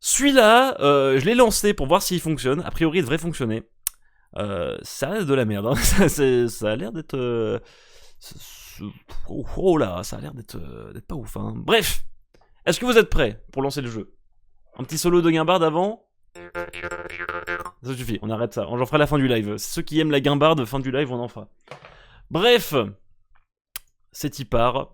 Celui-là, je l'ai lancé pour voir s'il fonctionne. A priori, il devrait fonctionner. Ça a l'air de la merde. Hein. Ça a l'air d'être... oh là, ça a l'air d'être pas ouf. Hein. Bref, est-ce que vous êtes prêts pour lancer le jeu? Un petit solo de guimbarde avant? Ça suffit, on arrête ça. J'en ferai à la fin du live. Ceux qui aiment la guimbarde, fin du live, on en fera. Bref, c'est y part.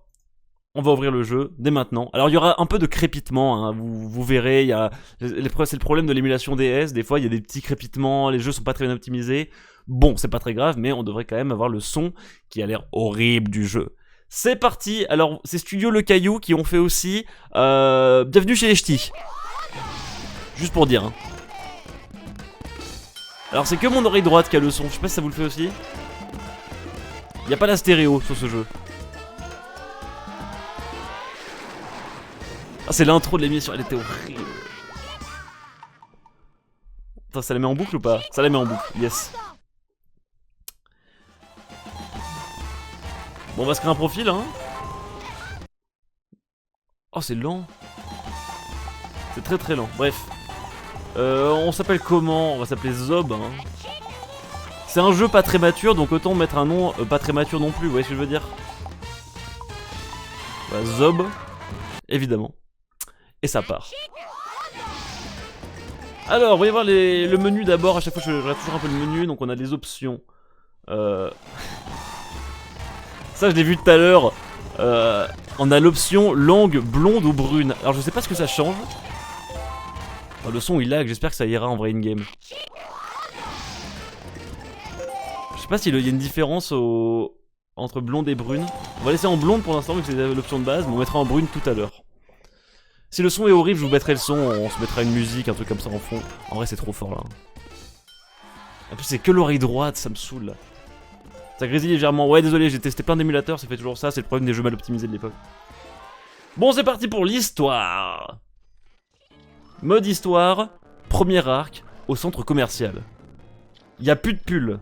On va ouvrir le jeu dès maintenant. Alors il y aura un peu de crépitement, hein. Vous verrez, c'est le problème de l'émulation DS, des fois il y a des petits crépitements, les jeux sont pas très bien optimisés. Bon, c'est pas très grave, mais on devrait quand même avoir le son qui a l'air horrible du jeu. C'est parti. Alors c'est Studio Le Caillou qui ont fait aussi Bienvenue chez les Ch'tis. Juste pour dire. Hein. Alors c'est que mon oreille droite qui a le son, je sais pas si ça vous le fait aussi. Y a pas la stéréo sur ce jeu. Ah, c'est l'intro de l'émission, elle était horrible. Attends, ça la met en boucle ou pas? Ça la met en boucle, yes. Bon, on va se créer un profil, hein. Oh, c'est lent. C'est très très lent, bref. On s'appelle comment? On va s'appeler Zob, hein. C'est un jeu pas très mature, donc autant mettre un nom pas très mature non plus, vous voyez ce que je veux dire? Voilà, Zob, évidemment. Et ça part. Alors, voyez voir le menu d'abord. À chaque fois, je regarde toujours un peu le menu. Donc, on a les options. Ça, je l'ai vu tout à l'heure. On a l'option langue blonde ou brune. Alors, je sais pas ce que ça change. Oh, le son, il lag. J'espère que ça ira en vrai in-game. Je sais pas s'il y a une différence entre blonde et brune. On va laisser en blonde pour l'instant, vu que c'est l'option de base. Mais on mettra en brune tout à l'heure. Si le son est horrible, je vous mettrai le son, on se mettra une musique, un truc comme ça en fond. En vrai, c'est trop fort là. En plus, c'est que l'oreille droite, ça me saoule là. Ça grésille légèrement. Ouais, désolé, j'ai testé plein d'émulateurs, ça fait toujours ça, c'est le problème des jeux mal optimisés de l'époque. Bon, c'est parti pour l'histoire. Mode histoire, premier arc, au centre commercial. Y'a plus de pull.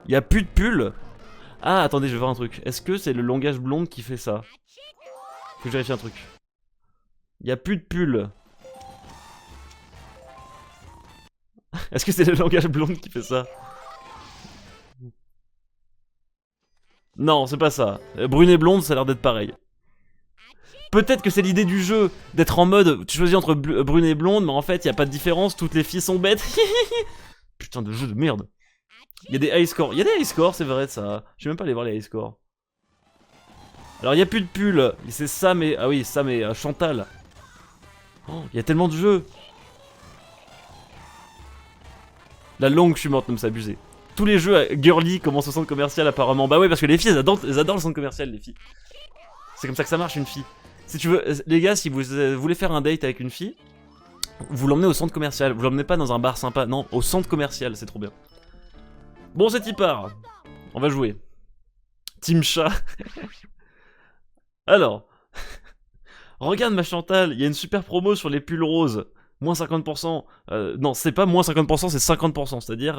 Y'a plus de pull. Ah, attendez, je vais voir un truc. Est-ce que c'est le langage blonde qui fait ça? Faut que je vérifie un truc. Y'a plus de pull. Est-ce que c'est le langage blonde qui fait ça? Non, c'est pas ça. Brune et blonde, ça a l'air d'être pareil. Peut-être que c'est l'idée du jeu, d'être en mode, tu choisis entre brune et blonde, mais en fait, y a pas de différence, toutes les filles sont bêtes. Putain de jeu de merde. Y'a des high scores. Y'a des high scores, c'est vrai ça. Je vais même pas aller voir les high scores. Alors il y a plus de pull, c'est Sam et... Ah oui, Sam et Chantal. Oh, il y a tellement de jeux. La langue, je suis morte, ne me s'abuser. Tous les jeux girly commencent au centre commercial apparemment. Bah ouais, parce que les filles, elles adorent le centre commercial, les filles. C'est comme ça que ça marche, une fille. Si tu veux, les gars, si vous voulez faire un date avec une fille, vous l'emmenez au centre commercial. Vous l'emmenez pas dans un bar sympa, non, au centre commercial, c'est trop bien. Bon, c'est y part. On va jouer. Team chat. Alors, regarde ma Chantal, il y a une super promo sur les pulls roses. Moins 50%. Non, c'est pas moins 50%, c'est 50%. C'est-à-dire,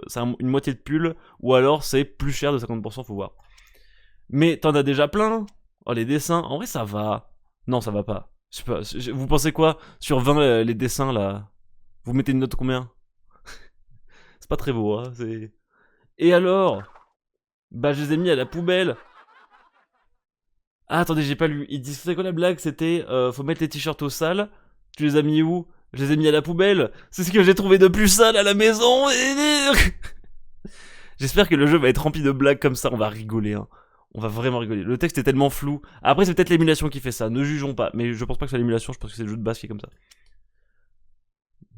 c'est une moitié de pull, ou alors c'est plus cher de 50%, faut voir. Mais t'en as déjà plein. Oh, les dessins, en vrai, ça va. Non, ça va pas. Je sais pas. Vous pensez quoi sur 20 les dessins là? Vous mettez une note combien? C'est pas très beau, hein. Et alors? Bah, je les ai mis à la poubelle. Ah, attendez, j'ai pas lu. Ils disent, c'est quoi la blague? C'était, faut mettre les t-shirts au sale. Tu les as mis où? Je les ai mis à la poubelle. C'est ce que j'ai trouvé de plus sale à la maison. J'espère que le jeu va être rempli de blagues comme ça. On va rigoler, hein. On va vraiment rigoler. Le texte est tellement flou. Après, c'est peut-être l'émulation qui fait ça. Ne jugeons pas. Mais je pense pas que c'est l'émulation. Je pense que c'est le jeu de base qui est comme ça.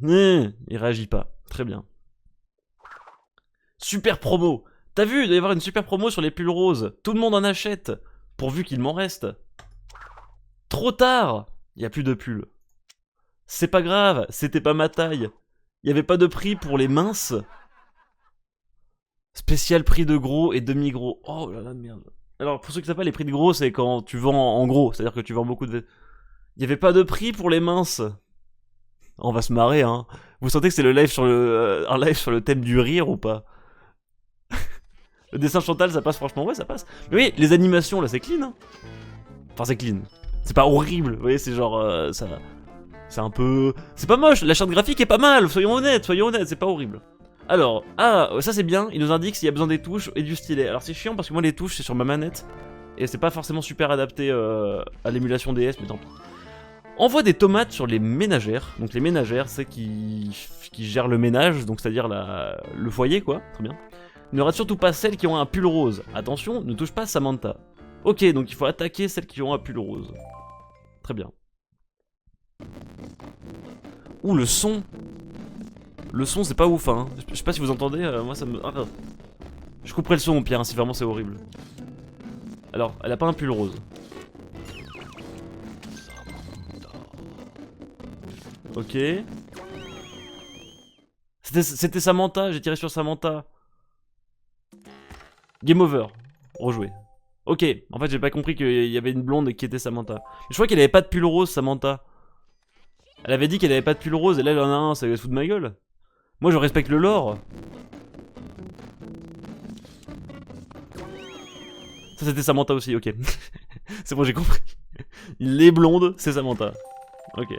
Il réagit pas. Très bien. Super promo. T'as vu? Il doit y avoir une super promo sur les pulls roses. Tout le monde en achète. Pourvu qu'il m'en reste. Trop tard. Il y a plus de pulls. C'est pas grave, c'était pas ma taille. Il y avait pas de prix pour les minces. Spécial prix de gros et demi-gros. Oh là là, merde. Alors, pour ceux qui savent pas, les prix de gros, c'est quand tu vends en gros. C'est-à-dire que tu vends beaucoup de... Il y avait pas de prix pour les minces. On va se marrer, hein. Vous sentez que c'est le live sur un live sur le thème du rire ou pas? Le dessin Chantal, ça passe franchement? Ouais, ça passe. Mais oui, les animations, là, c'est clean, hein. Enfin, c'est clean. C'est pas horrible, vous voyez, c'est genre... ça... C'est un peu... C'est pas moche, la charte graphique est pas mal, soyons honnêtes, c'est pas horrible. Alors, ah, ça c'est bien, il nous indique s'il y a besoin des touches et du stylet. Alors c'est chiant parce que moi les touches c'est sur ma manette, et c'est pas forcément super adapté à l'émulation DS, mais tant pis. Envoie des tomates sur les ménagères. Donc les ménagères, c'est qui gèrent le ménage, donc c'est-à-dire le foyer, quoi. Très bien. Ne rate surtout pas celles qui ont un pull rose. Attention, ne touche pas Samantha. Ok, donc il faut attaquer celles qui ont un pull rose. Très bien. Ouh, le son. Le son, c'est pas ouf, hein. Je sais pas si vous entendez, moi ça me... Ah, je couperai le son au pire, hein, si vraiment c'est horrible. Alors, elle a pas un pull rose. Ok. C'était Samantha, j'ai tiré sur Samantha. Game over. Rejouer. Ok, en fait j'ai pas compris qu'il y avait une blonde qui était Samantha. Je crois qu'elle avait pas de pull rose, Samantha. Elle avait dit qu'elle avait pas de pull rose et là elle en a un, ça va se foutre de ma gueule. Moi je respecte le lore. Ça c'était Samantha aussi, ok. C'est bon, j'ai compris. Les blondes, c'est Samantha. Ok.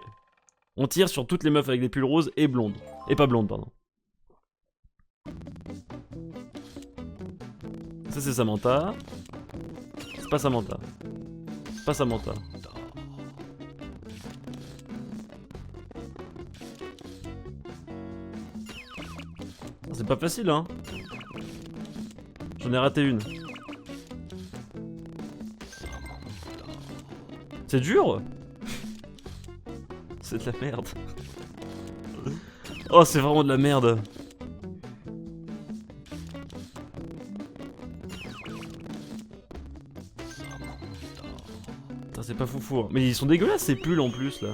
On tire sur toutes les meufs avec des pulls roses et blondes. Et pas blondes, pardon. Ça c'est Samantha. C'est pas Samantha. Pas Samantha. C'est pas facile, hein. J'en ai raté une. C'est dur. C'est de la merde. Oh, c'est vraiment de la merde. Putain, c'est pas foufou. Hein. Mais ils sont dégueulasses ces pulls en plus là.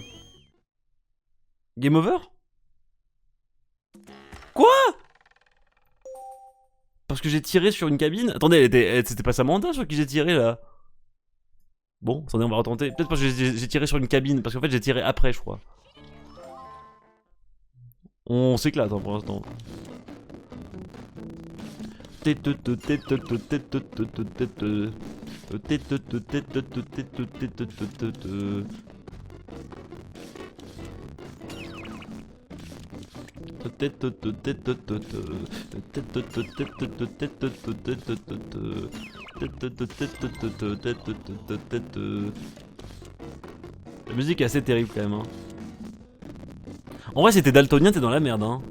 Game over? Quoi? Parce que j'ai tiré sur une cabine? Attendez, c'était pas Samantha sur qui j'ai tiré là? Bon, attendez, on va retenter. Peut-être parce que j'ai tiré sur une cabine, parce qu'en fait j'ai tiré après, je crois. On s'éclate hein, pour l'instant. La musique est assez terrible quand même. Hein. En vrai, si t'es daltonien, t'es dans la merde. Hein.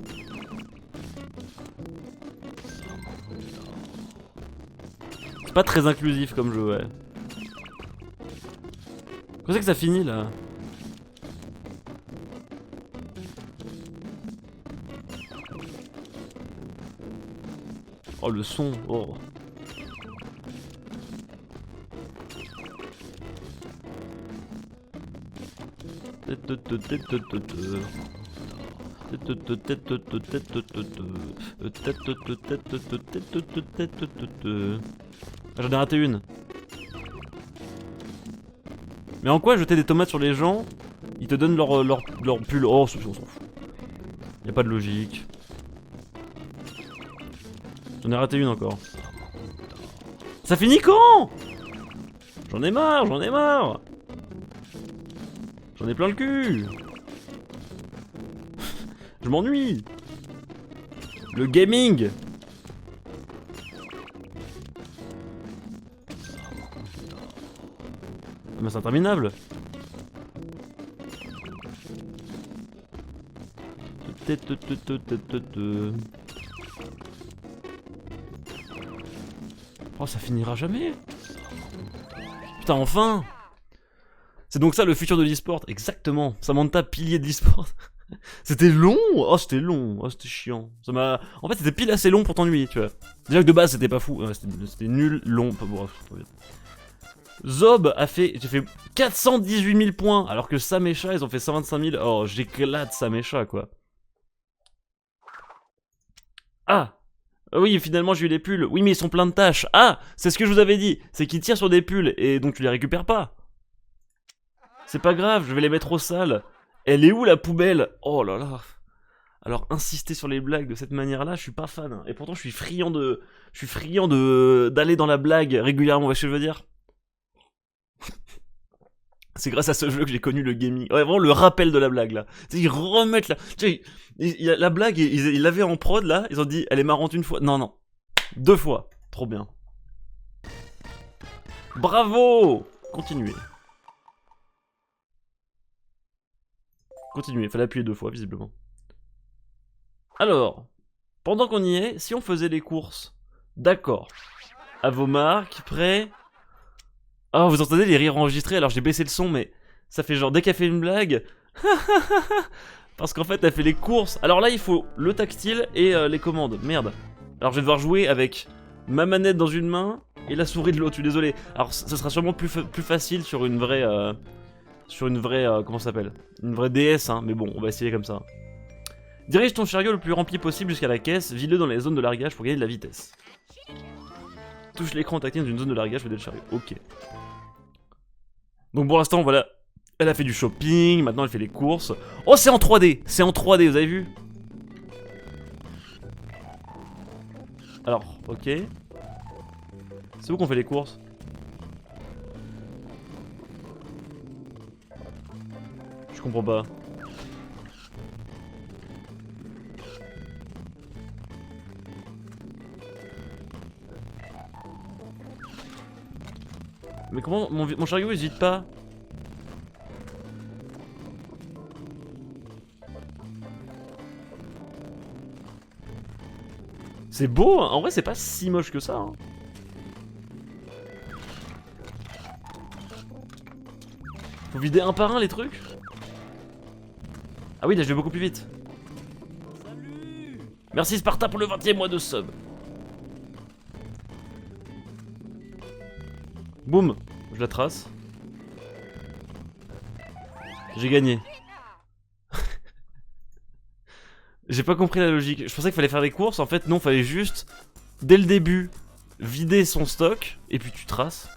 C'est pas très inclusif comme jeu, ouais. Quand c'est que ça finit là? Oh le son, oh. J'en ai raté une. Mais en quoi jeter des tomates sur les gens? Ils te donnent leur pull. Oh, on s'en fout. Y'a pas de logique. J'en ai raté une encore. Ça finit quand? J'en ai marre, j'en ai marre. J'en ai plein le cul. Je m'ennuie. Le gaming. Mais c'est interminable. Oh, ça finira jamais. Putain, enfin. C'est donc ça le futur de l'e-sport. Exactement. Samantha, pilier de l'e-sport. C'était long. Oh, c'était long. Oh, c'était chiant. Ça m'a... En fait, c'était pile assez long pour t'ennuyer, tu vois. Déjà que de base, c'était pas fou. Ouais, c'était nul, long. Pas bref. Zob a fait... J'ai fait 418 000 points. Alors que Sam et Chat, ils ont fait 125 000. Oh, j'éclate Sam et Chat, quoi. Ah! Oui, finalement, j'ai eu les pulls. Oui, mais ils sont pleins de tâches. Ah! C'est ce que je vous avais dit. C'est qu'ils tirent sur des pulls et donc tu les récupères pas. C'est pas grave, je vais les mettre au sale. Elle est où la poubelle? Oh là là. Alors insister sur les blagues de cette manière-là, je suis pas fan. Hein. Et pourtant, je suis friand d'aller dans la blague régulièrement. Vous voyez ce que je veux dire? C'est grâce à ce jeu que j'ai connu le gaming. Ouais, vraiment le rappel de la blague là. Tu sais, ils remettent la. Tu sais, la blague, ils l'avaient en prod là. Ils ont dit, elle est marrante une fois. Non, non. 2 fois. Trop bien. Bravo! Continuez. Continuez, fallait appuyer 2 fois visiblement. Alors, pendant qu'on y est, si on faisait les courses, d'accord. À vos marques, prêts. Ah, vous entendez les rires enregistrés, alors j'ai baissé le son, mais ça fait genre dès qu'elle fait une blague. Parce qu'en fait, elle fait les courses. Alors là, il faut le tactile et les commandes. Merde. Alors je vais devoir jouer avec ma manette dans une main et la souris de l'autre, je suis désolé. Alors ça sera sûrement plus facile sur une vraie. Comment ça s'appelle? Une vraie DS, hein, mais bon, on va essayer comme ça. Dirige ton chariot le plus rempli possible jusqu'à la caisse, vide-le dans les zones de largage pour gagner de la vitesse. Touche l'écran tactile d'une zone de largage pour aider le chariot. Ok. Donc pour l'instant, voilà. Elle a fait du shopping, maintenant elle fait les courses. Oh, c'est en 3D! C'est en 3D, vous avez vu? Alors, ok. C'est où qu'on fait les courses? Je comprends pas. Mais comment mon chariot il hésite pas? C'est beau, hein. En vrai c'est pas si moche que ça. Hein. Faut vider un par un les trucs? Ah oui, là je vais beaucoup plus vite. Salut. Merci Sparta pour le 20e mois de sub. Boum, je la trace. J'ai gagné. J'ai pas compris la logique. Je pensais qu'il fallait faire des courses, en fait non, fallait juste, dès le début, vider son stock, et puis tu traces.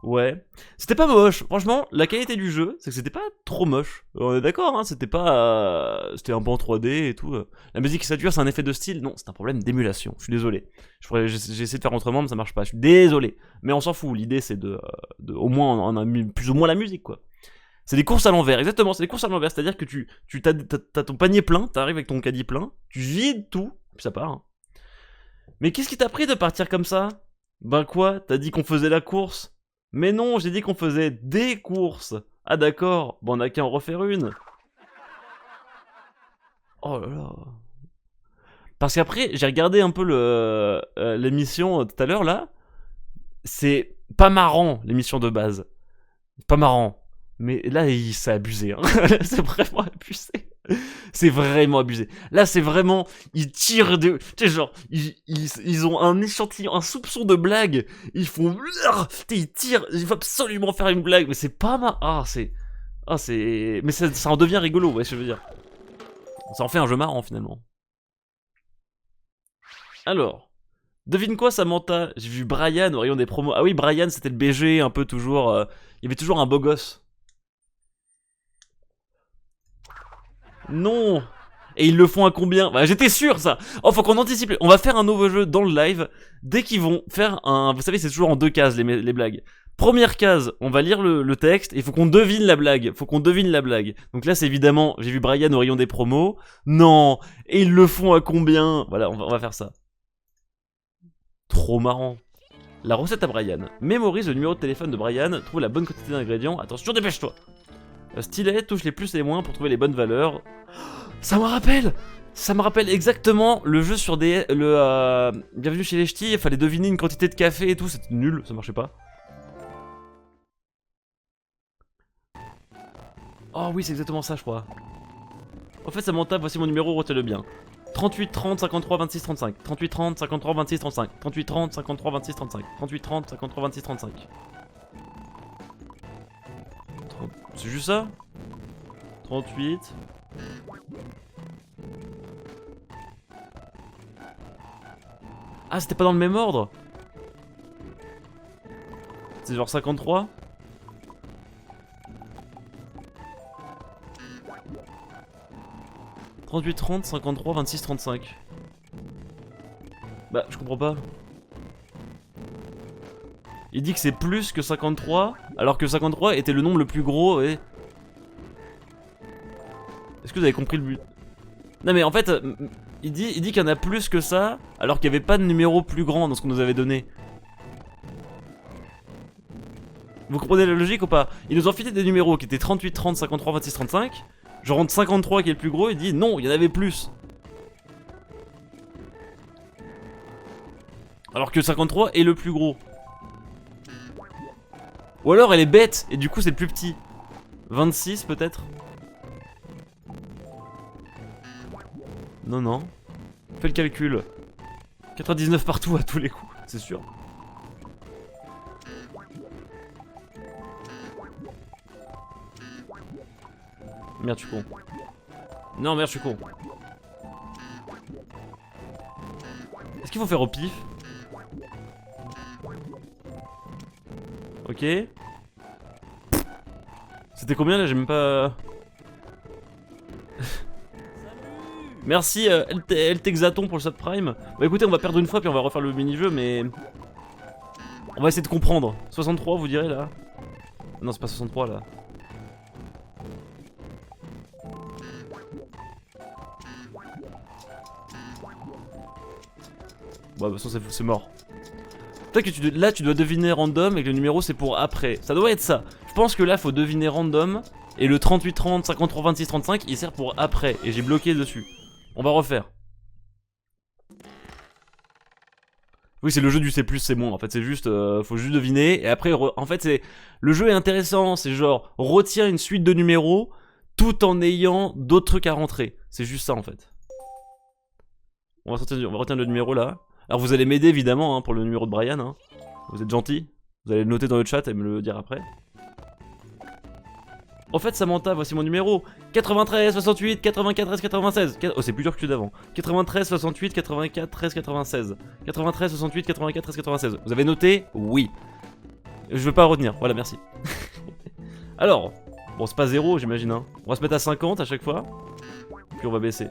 Ouais. C'était pas moche. Franchement, la qualité du jeu, c'est que c'était pas trop moche. On est d'accord, hein, c'était pas... C'était un peu en 3D et tout. La musique qui sature, c'est un effet de style. Non, c'est un problème d'émulation. Je suis désolé. J'ai essayé de faire autrement, mais ça marche pas. Je suis désolé. Mais on s'en fout. L'idée, c'est de... Au moins, on a mis plus ou moins la musique, quoi. C'est des courses à l'envers, exactement, c'est des courses à l'envers. C'est-à-dire que t'as ton panier plein, t'arrives avec ton caddie plein, tu vides tout, puis ça part. Hein. Mais qu'est-ce qui t'a pris de partir comme ça? Ben quoi? T'as dit qu'on faisait la course? Mais non, j'ai dit qu'on faisait des courses. Ah d'accord, bon on a qu'à en refaire une. Oh là là. Parce qu'après, j'ai regardé un peu l'émission tout à l'heure là. C'est pas marrant l'émission de base. Pas marrant. Mais là, c'est abusé. Hein. C'est vraiment abusé. C'est vraiment abusé. Là, c'est vraiment... Ils tirent de... Tu sais, genre, ils ont un échantillon, un soupçon de blague. Ils font... Ils tirent. Il faut absolument faire une blague. Mais c'est pas mal. Ah, c'est... Ah, c'est... Mais ça en devient rigolo, ouais, je veux dire. Ça en fait un jeu marrant, finalement. Alors... Devine quoi, Samantha? J'ai vu Brian au rayon des promos. Ah oui, Brian, c'était le BG, un peu toujours... Il y avait toujours un beau gosse. Non. Et ils le font à combien? Bah j'étais sûr ça. Oh faut qu'on anticipe. On va faire un nouveau jeu dans le live. Dès qu'ils vont faire un... Vous savez c'est toujours en 2 cases les blagues. Première case, on va lire le texte. Il faut qu'on devine la blague. Faut qu'on devine la blague. Donc là c'est évidemment... J'ai vu Brian au rayon des promos. Non. Et ils le font à combien? Voilà on va faire ça. Trop marrant. La recette à Brian. Mémorise le numéro de téléphone de Brian. Trouve la bonne quantité d'ingrédients. Attention dépêche-toi. Stylet, touche les plus et les moins pour trouver les bonnes valeurs. Ça me rappelle exactement le jeu sur des... Bienvenue chez les ch'tis, il fallait deviner une quantité de café et tout, c'était nul, ça marchait pas. Oh oui, c'est exactement ça, je crois. En fait, Samantha, voici mon numéro, retiens-le bien. 38 30 53 26 35. 38 30 53 26 35. 38 30 53 26 35. 38 30 53 26 35. C'est juste ça? 38. Ah, c'était pas dans le même ordre? C'est genre 53? « 38, 30, 53, 26, 35. » Bah, je comprends pas. Il dit que c'est plus que 53, alors que 53 était le nombre le plus gros et... Est-ce que vous avez compris le but? Non mais en fait, il dit qu'il y en a plus que ça, alors qu'il n'y avait pas de numéro plus grand dans ce qu'on nous avait donné. Vous comprenez la logique ou pas? Ils nous ont filé des numéros qui étaient 38, 30, 53, 26, 35. Je rentre 53 qui est le plus gros, il dit non, il y en avait plus. Alors que 53 est le plus gros. Ou alors elle est bête, et du coup c'est le plus petit. 26 peut-être? Non, non. Fais le calcul. 99 partout à tous les coups, c'est sûr. Merde, je suis con. Non, merde, je suis con. Est-ce qu'il faut faire au pif? Ok. C'était combien là? J'ai même pas... Merci LTexaton pour le subprime. Bah écoutez, on va perdre une fois puis on va refaire le mini-jeu, mais... On va essayer de comprendre. 63 vous direz là? Non, c'est pas 63 là. Bah de toute façon c'est mort. Peut-être que là tu dois deviner random et que le numéro c'est pour après. Ça doit être ça. Je pense que là faut deviner random. Et le 38, 30, 53, 26, 35 il sert pour après. Et j'ai bloqué dessus. On va refaire. Oui, c'est le jeu du C+, c'est bon. En fait, c'est juste, faut juste deviner. Et après, en fait, c'est le jeu est intéressant. C'est genre, retiens une suite de numéros tout en ayant d'autres trucs à rentrer. C'est juste ça, en fait. On va retenir le numéro là. Alors, vous allez m'aider évidemment hein, pour le numéro de Brian. Hein. Vous êtes gentil. Vous allez le noter dans le chat et me le dire après. En fait, Samantha, voici mon numéro. 93, 68, 94, 96. Oh, c'est plus dur que celui d'avant. 93, 68, 84, 13, 96. 93, 68, 84, 13, 96. Vous avez noté? Oui. Je veux pas retenir. Voilà, merci. Alors, bon, c'est pas 0, j'imagine. Hein. On va se mettre à 50 à chaque fois. Puis on va baisser.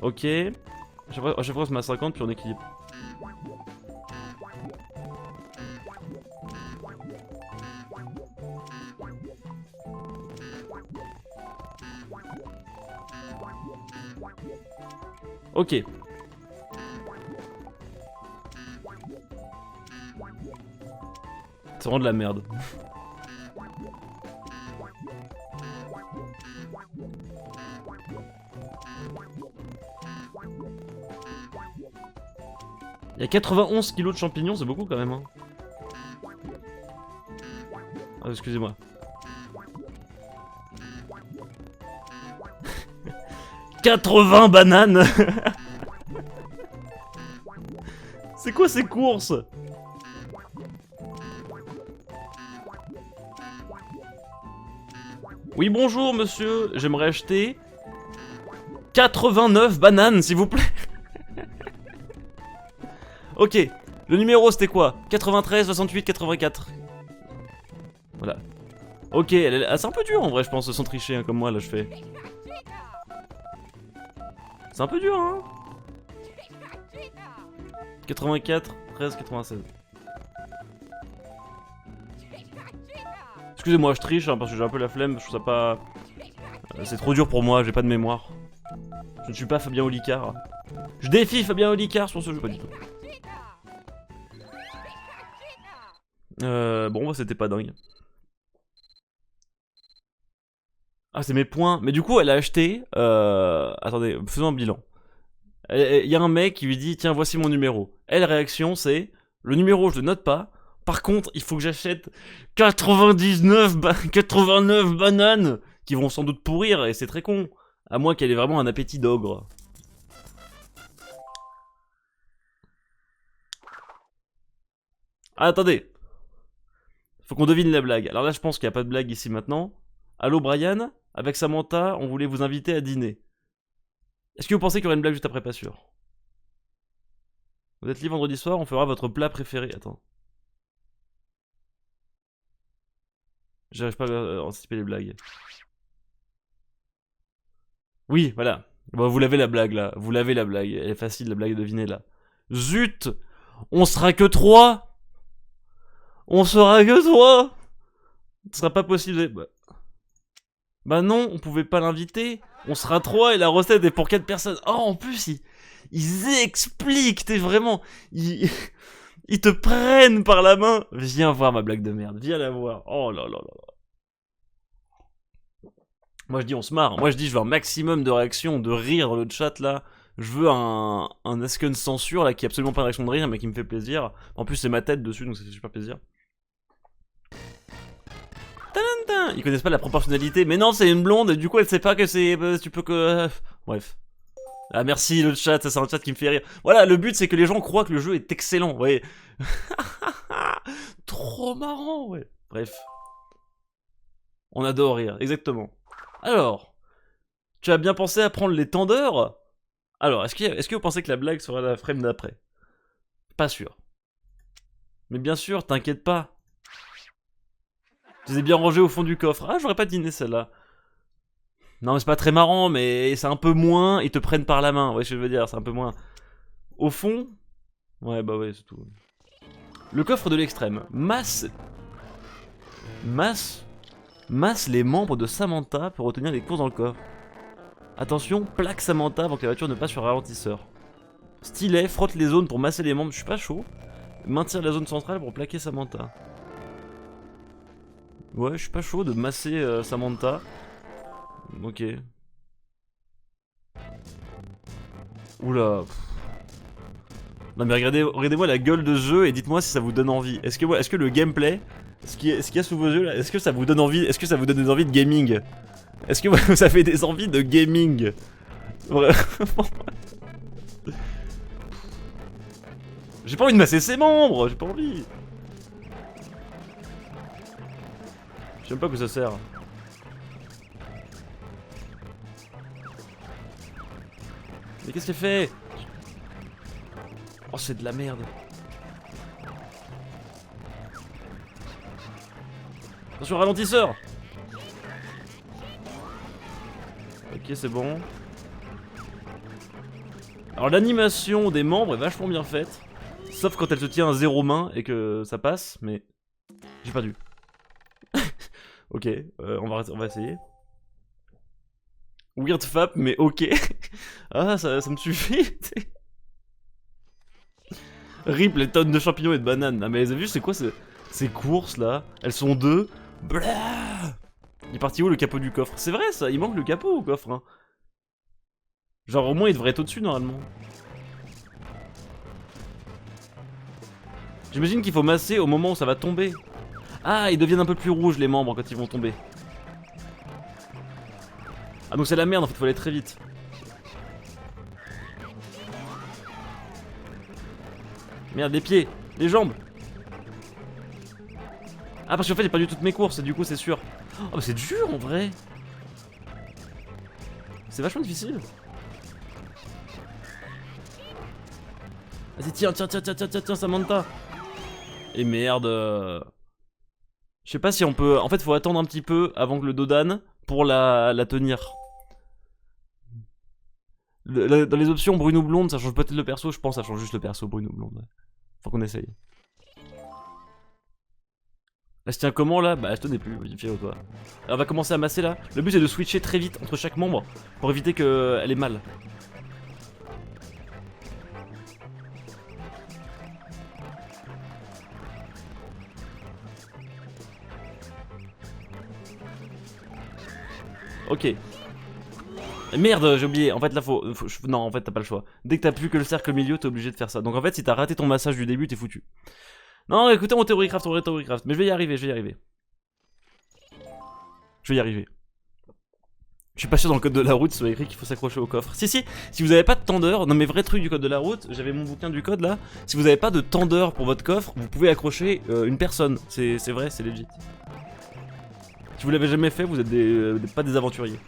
Ok. À chaque fois, on se met à 50, puis on équilibre. Ok. C'est vraiment de la merde. Il y a 91 kilos de champignons, c'est beaucoup quand même. Hein. Ah, excusez-moi. « 80 bananes. C'est quoi ces courses? Oui, bonjour monsieur, j'aimerais acheter 89 bananes, s'il vous plaît. Ok, le numéro c'était quoi? 93, 68, 84. Voilà. Ok, c'est un peu dur en vrai, je pense, sans tricher, hein, comme moi là je fais. C'est un peu dur, hein. 84, 13, 96. Excusez-moi, je triche hein, parce que j'ai un peu la flemme, je trouve ça pas... c'est trop dur pour moi, j'ai pas de mémoire. Je ne suis pas Fabien Olicard. Je défie Fabien Olicard sur ce jeu, pas du tout. Bon, bah, c'était pas dingue. Ah, c'est mes points. Mais du coup, elle a acheté... Attendez, faisons un bilan. Il y a un mec qui lui dit, tiens, voici mon numéro. Elle, réaction, c'est, le numéro, je le note pas. Par contre, il faut que j'achète 89 bananes qui vont sans doute pourrir, et c'est très con. À moins qu'elle ait vraiment un appétit d'ogre. Ah, attendez. Faut qu'on devine la blague. Alors là, je pense qu'il n'y a pas de blague ici maintenant. Allô, Brian? Avec Samantha, on voulait vous inviter à dîner. Est-ce que vous pensez qu'il y aura une blague juste après? Pas sûr. Vous êtes libre vendredi soir, on fera votre plat préféré. Attends. J'arrive pas à anticiper les blagues. Oui, voilà. Bon, vous l'avez la blague là. Vous l'avez la blague. Elle est facile la blague à deviner là. Zut! On sera que 3. On sera que 3. Ce sera pas possible. Bah non, on pouvait pas l'inviter. On sera 3 et la recette est pour 4 personnes. Oh, en plus, ils expliquent. T'es vraiment... Ils te prennent par la main. Viens voir ma blague de merde. Viens la voir. Oh là là là là. Moi je dis on se marre. Moi je dis je veux un maximum de réactions, de rire dans le chat là. Je veux un Asken censure là qui a absolument pas de réaction de rire mais qui me fait plaisir. En plus c'est ma tête dessus donc ça fait super plaisir. Tadam. Ils connaissent pas la proportionnalité. Mais non c'est une blonde et du coup elle sait pas que c'est... tu peux que... Bref. Ah merci le chat, ça c'est un chat qui me fait rire. Voilà, le but c'est que les gens croient que le jeu est excellent, vous voyez. Trop marrant, ouais. Bref. On adore rire, exactement. Alors, tu as bien pensé à prendre les tendeurs? Alors, est-ce que vous pensez que la blague sera la frame d'après? Pas sûr. Mais bien sûr, t'inquiète pas. Je les ai bien rangés au fond du coffre. Ah, j'aurais pas deviné celle-là. Non, mais c'est pas très marrant, mais c'est un peu moins, ils te prennent par la main. Ouais, je veux dire, c'est un peu moins. Au fond? Ouais, bah ouais, c'est tout. Le coffre de l'extrême. Masse les membres de Samantha pour retenir les courses dans le coffre. Attention, plaque Samantha avant que la voiture ne passe sur le ralentisseur. Stylet, frotte les zones pour masser les membres, je suis pas chaud. Maintenir la zone centrale pour plaquer Samantha. Ouais, je suis pas chaud de masser Samantha. Ok. Oula. Non mais regardez-moi la gueule de ce jeu et dites-moi si ça vous donne envie. Est-ce que le gameplay, ce qu'il y a sous vos yeux là, est-ce que ça vous donne envie? Est-ce que ça vous donne des envies de gaming? Est-ce que vous avez des envies de gaming? Vraiment. J'ai pas envie de masser ses membres, j'ai pas envie. Je sais même pas à quoi ça sert. Mais qu'est-ce qu'elle fait? Oh, c'est de la merde. Attention, ralentisseur. Ok, c'est bon. Alors, l'animation des membres est vachement bien faite. Sauf quand elle se tient à 0 main et que ça passe, mais... J'ai perdu. Ok, on va essayer. Weird fap, mais ok. Ah, ça me suffit. Rip les tonnes de champignons et de bananes. Ah mais vous avez vu c'est quoi ces courses là? Elles sont deux. Blah. Il est parti où le capot du coffre? C'est vrai ça, il manque le capot au coffre hein. Genre au moins il devrait être au-dessus normalement. J'imagine qu'il faut masser au moment où ça va tomber. Ah, ils deviennent un peu plus rouges les membres quand ils vont tomber. Ah donc c'est la merde en fait, faut aller très vite. Merde, les pieds, les jambes. Ah parce qu'en fait j'ai perdu toutes mes courses et du coup c'est sûr. Oh bah c'est dur en vrai. C'est vachement difficile. Vas-y tiens Samantha. Et merde. Je sais pas si on peut... En fait faut attendre un petit peu avant que le dodane pour la tenir. Dans les options brune ou blonde ça change peut-être le perso, je pense ça change juste le perso brune ou blonde. Ouais. Faut qu'on essaye. Elle se tient comment là? Bah elle se tenait plus, fier-toi. Alors on va commencer à masser là. Le but c'est de switcher très vite entre chaque membre pour éviter qu'elle ait mal. Ok. Merde, j'ai oublié. En fait là non en fait t'as pas le choix. Dès que t'as plus que le cercle au milieu t'es obligé de faire ça. Donc en fait si t'as raté ton massage du début t'es foutu. Non écoutez mon Theorycraft, mais je vais y arriver, Je vais y arriver. Je suis pas sûr dans le code de la route, soit écrit qu'il faut s'accrocher au coffre. Si vous avez pas de tendeur, non mais vrai truc du code de la route, j'avais mon bouquin du code là. Si vous avez pas de tendeur pour votre coffre, vous pouvez accrocher une personne. C'est vrai, c'est legit. Si vous l'avez jamais fait, vous êtes pas des aventuriers.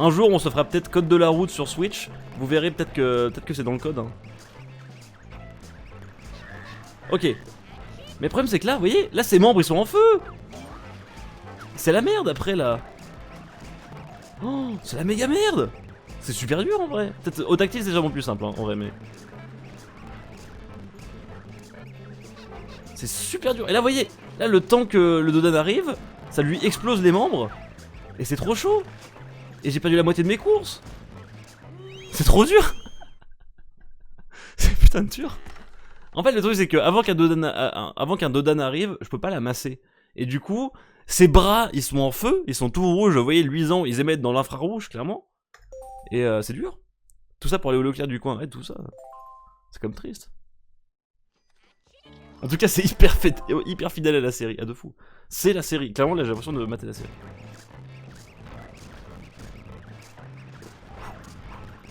Un jour, on se fera peut-être code de la route sur Switch. Vous verrez peut-être que c'est dans le code. Hein. Ok. Mais le problème c'est que là, vous voyez, là ses membres ils sont en feu. C'est la merde après là. Oh, c'est la méga merde. C'est super dur en vrai. Peut-être au tactile c'est vraiment plus simple hein, en vrai mais... C'est super dur. Et là vous voyez, là le temps que le Dodan arrive, ça lui explose les membres. Et c'est trop chaud. Et j'ai perdu la moitié de mes courses. C'est trop dur. C'est putain de dur. En fait le truc c'est que avant qu'un Dodan arrive, je peux pas la masser. Et du coup, ses bras ils sont en feu, ils sont tout rouges, vous voyez luisants, ils émettent dans l'infrarouge clairement. Et c'est dur. Tout ça pour aller au Leclerc du coin, ouais tout ça. C'est comme triste. En tout cas c'est hyper fidèle à la série, à de fou. C'est la série, clairement là j'ai l'impression de mater la série.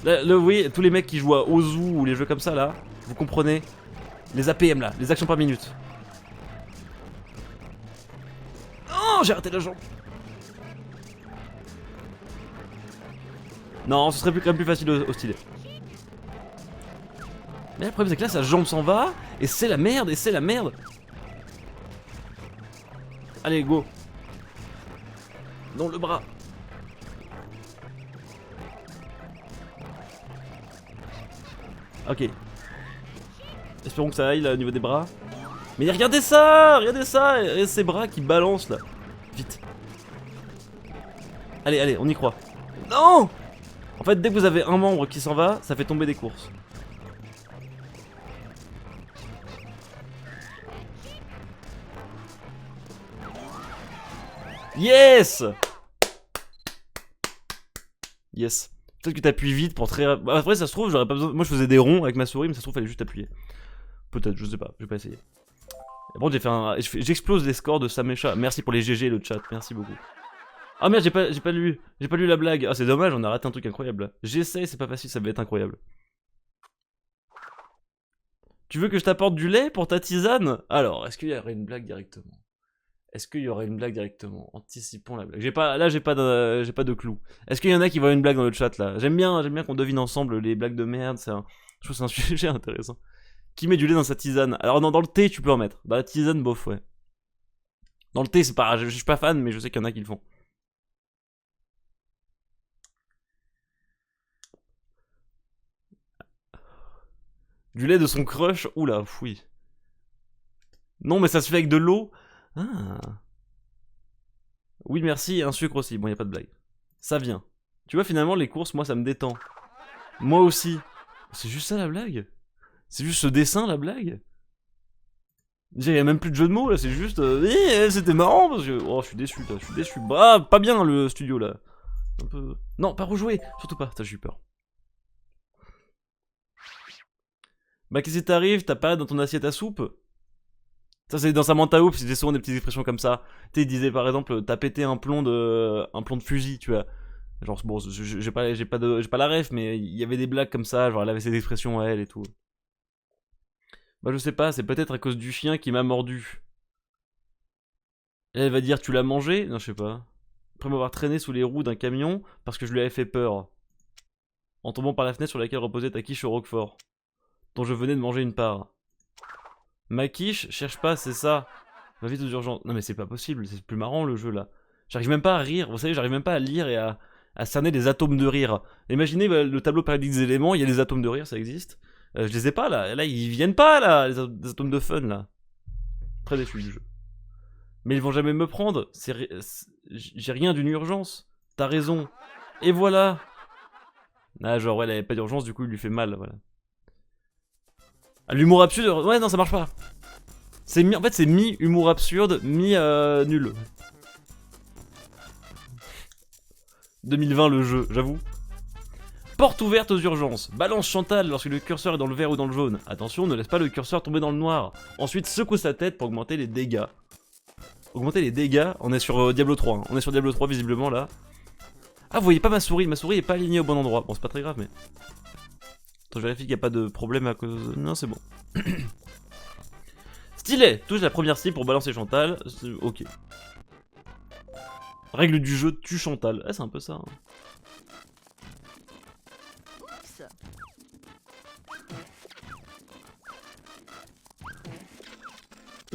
Là, vous voyez, tous les mecs qui jouent à Ozu ou les jeux comme ça là, vous comprenez. Les APM là, les actions par minute. Oh, j'ai raté la jambe. Non, ce serait quand même plus facile au stylet. Mais le problème c'est que là sa jambe s'en va, et c'est la merde, Allez, go. Non, le bras. Ok. Espérons que ça aille là au niveau des bras. Mais regardez ça, et ces bras qui balancent là. Vite. Allez, allez, on y croit. Non! En fait, dès que vous avez un membre qui s'en va, ça fait tomber des courses. Yes! Yes. Peut-être que t'appuies vite pour très... Bah, après, ça se trouve, j'aurais pas besoin... Moi, je faisais des ronds avec ma souris, mais ça se trouve, fallait juste appuyer. Peut-être, je sais pas, je vais pas essayer. Et bon, j'ai fait un... J'explose les scores de Samecha. Merci pour les GG, le chat, merci beaucoup. Ah merde, j'ai pas lu la blague. Ah, c'est dommage, on a raté un truc incroyable. J'essaye, c'est pas facile, ça va être incroyable. Tu veux que je t'apporte du lait pour ta tisane? Alors, est-ce qu'il y aurait une blague directement? Anticipons la blague. J'ai pas de clou. Est-ce qu'il y en a qui voient une blague dans le chat là? J'aime bien qu'on devine ensemble les blagues de merde, je trouve que c'est un sujet intéressant. Qui met du lait dans sa tisane? Alors non, dans le thé tu peux en mettre. Dans la tisane, bof, ouais. Dans le thé c'est pas, je suis pas fan, mais je sais qu'il y en a qui le font. Du lait de son crush? Oula, oui. Non, mais ça se fait avec de l'eau. Ah. Oui, merci, et un sucre aussi. Bon, y a pas de blague. Ça vient. Tu vois, finalement, les courses, moi, ça me détend. Moi aussi. C'est juste ça la blague? C'est juste ce dessin la blague? Il y a même plus de jeu de mots là, c'est juste. C'était marrant parce que. Oh, je suis déçu là, je suis déçu. Bah, pas bien le studio là. Un peu. Non, pas rejouer, surtout pas, j'ai eu peur. Bah, qu'est-ce qui t'arrive? T'as pas dans ton assiette à soupe? Ça, c'est dans Samantha Oops, c'était souvent des petites expressions comme ça. Tu sais, il disait par exemple, t'as pété un plomb de fusil, tu vois. Genre, bon, j'ai pas la ref, mais il y avait des blagues comme ça, genre elle avait ses expressions à elle et tout. Bah, je sais pas, c'est peut-être à cause du chien qui m'a mordu. Elle va dire, tu l'as mangé? Non, je sais pas. Après m'avoir traîné sous les roues d'un camion parce que je lui avais fait peur. En tombant par la fenêtre sur laquelle reposait ta quiche au roquefort, dont je venais de manger une part. Ma quiche, cherche pas, c'est ça. Va vite aux urgences. Non mais c'est pas possible, c'est plus marrant le jeu là. J'arrive même pas à rire, vous savez, j'arrive même pas à lire et à cerner les atomes de rire. Imaginez bah, le tableau périodique des éléments, il y a les atomes de rire, ça existe. Je les ai pas là, là ils viennent pas là, les atomes de fun là. Très déçu du jeu. Mais ils vont jamais me prendre, j'ai rien d'une urgence. T'as raison. Et voilà. Ah genre ouais, elle avait pas d'urgence, du coup il lui fait mal, voilà. Ah, l'humour absurde, ouais non ça marche pas. En fait c'est mi-humour absurde, mi-nul. 2020 le jeu, j'avoue. Porte ouverte aux urgences. Balance Chantal lorsque le curseur est dans le vert ou dans le jaune. Attention, ne laisse pas le curseur tomber dans le noir. Ensuite, secoue sa tête pour augmenter les dégâts. Augmenter les dégâts, on est sur Diablo 3. Hein. On est sur Diablo 3 visiblement là. Ah, vous voyez pas ma souris est pas alignée au bon endroit. Bon, c'est pas très grave, mais. Attends, je vérifie qu'il n'y a pas de problème à cause. Non, c'est bon. Stylet. Touche la première cible pour balancer Chantal. Ok. Règle du jeu, tue Chantal. Ah, c'est un peu ça. Hein.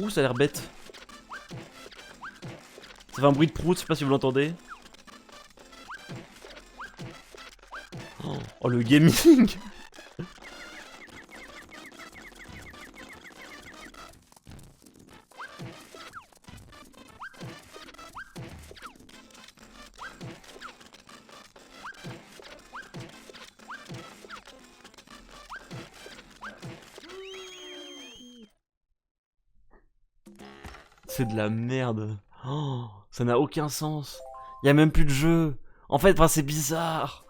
Ouh, ça a l'air bête. Ça fait un bruit de prout, je sais pas si vous l'entendez. Oh, le gaming. C'est de la merde. Oh, ça n'a aucun sens. Y a même plus de jeu. En fait, enfin, c'est bizarre.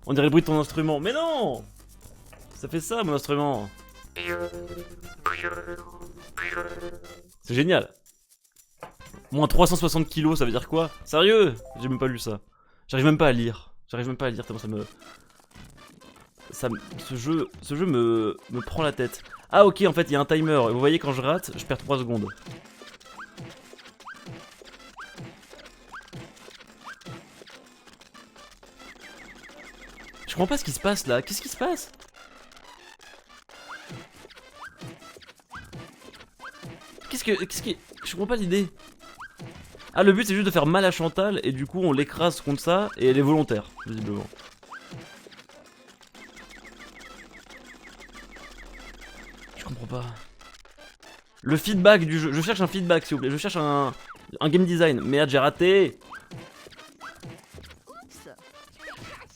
On dirait le bruit de ton instrument. Mais non! Ça fait ça, mon instrument. C'est génial. Moins 360 kilos, ça veut dire quoi? Sérieux? J'ai même pas lu ça. J'arrive même pas à lire. J'arrive même pas à lire tellement ça me... Ce jeu me prend la tête. Ah ok, en fait, il y a un timer. Et vous voyez, quand je rate, je perds 3 secondes. Je comprends pas ce qui se passe là. Qu'est-ce qui se passe? Qu'est-ce qui... Je comprends pas l'idée. Ah, le but c'est juste de faire mal à Chantal et du coup on l'écrase contre ça et elle est volontaire, visiblement. Je comprends pas. Le feedback du jeu. Je cherche un feedback s'il vous plaît. Je cherche un game design. Merde, j'ai raté.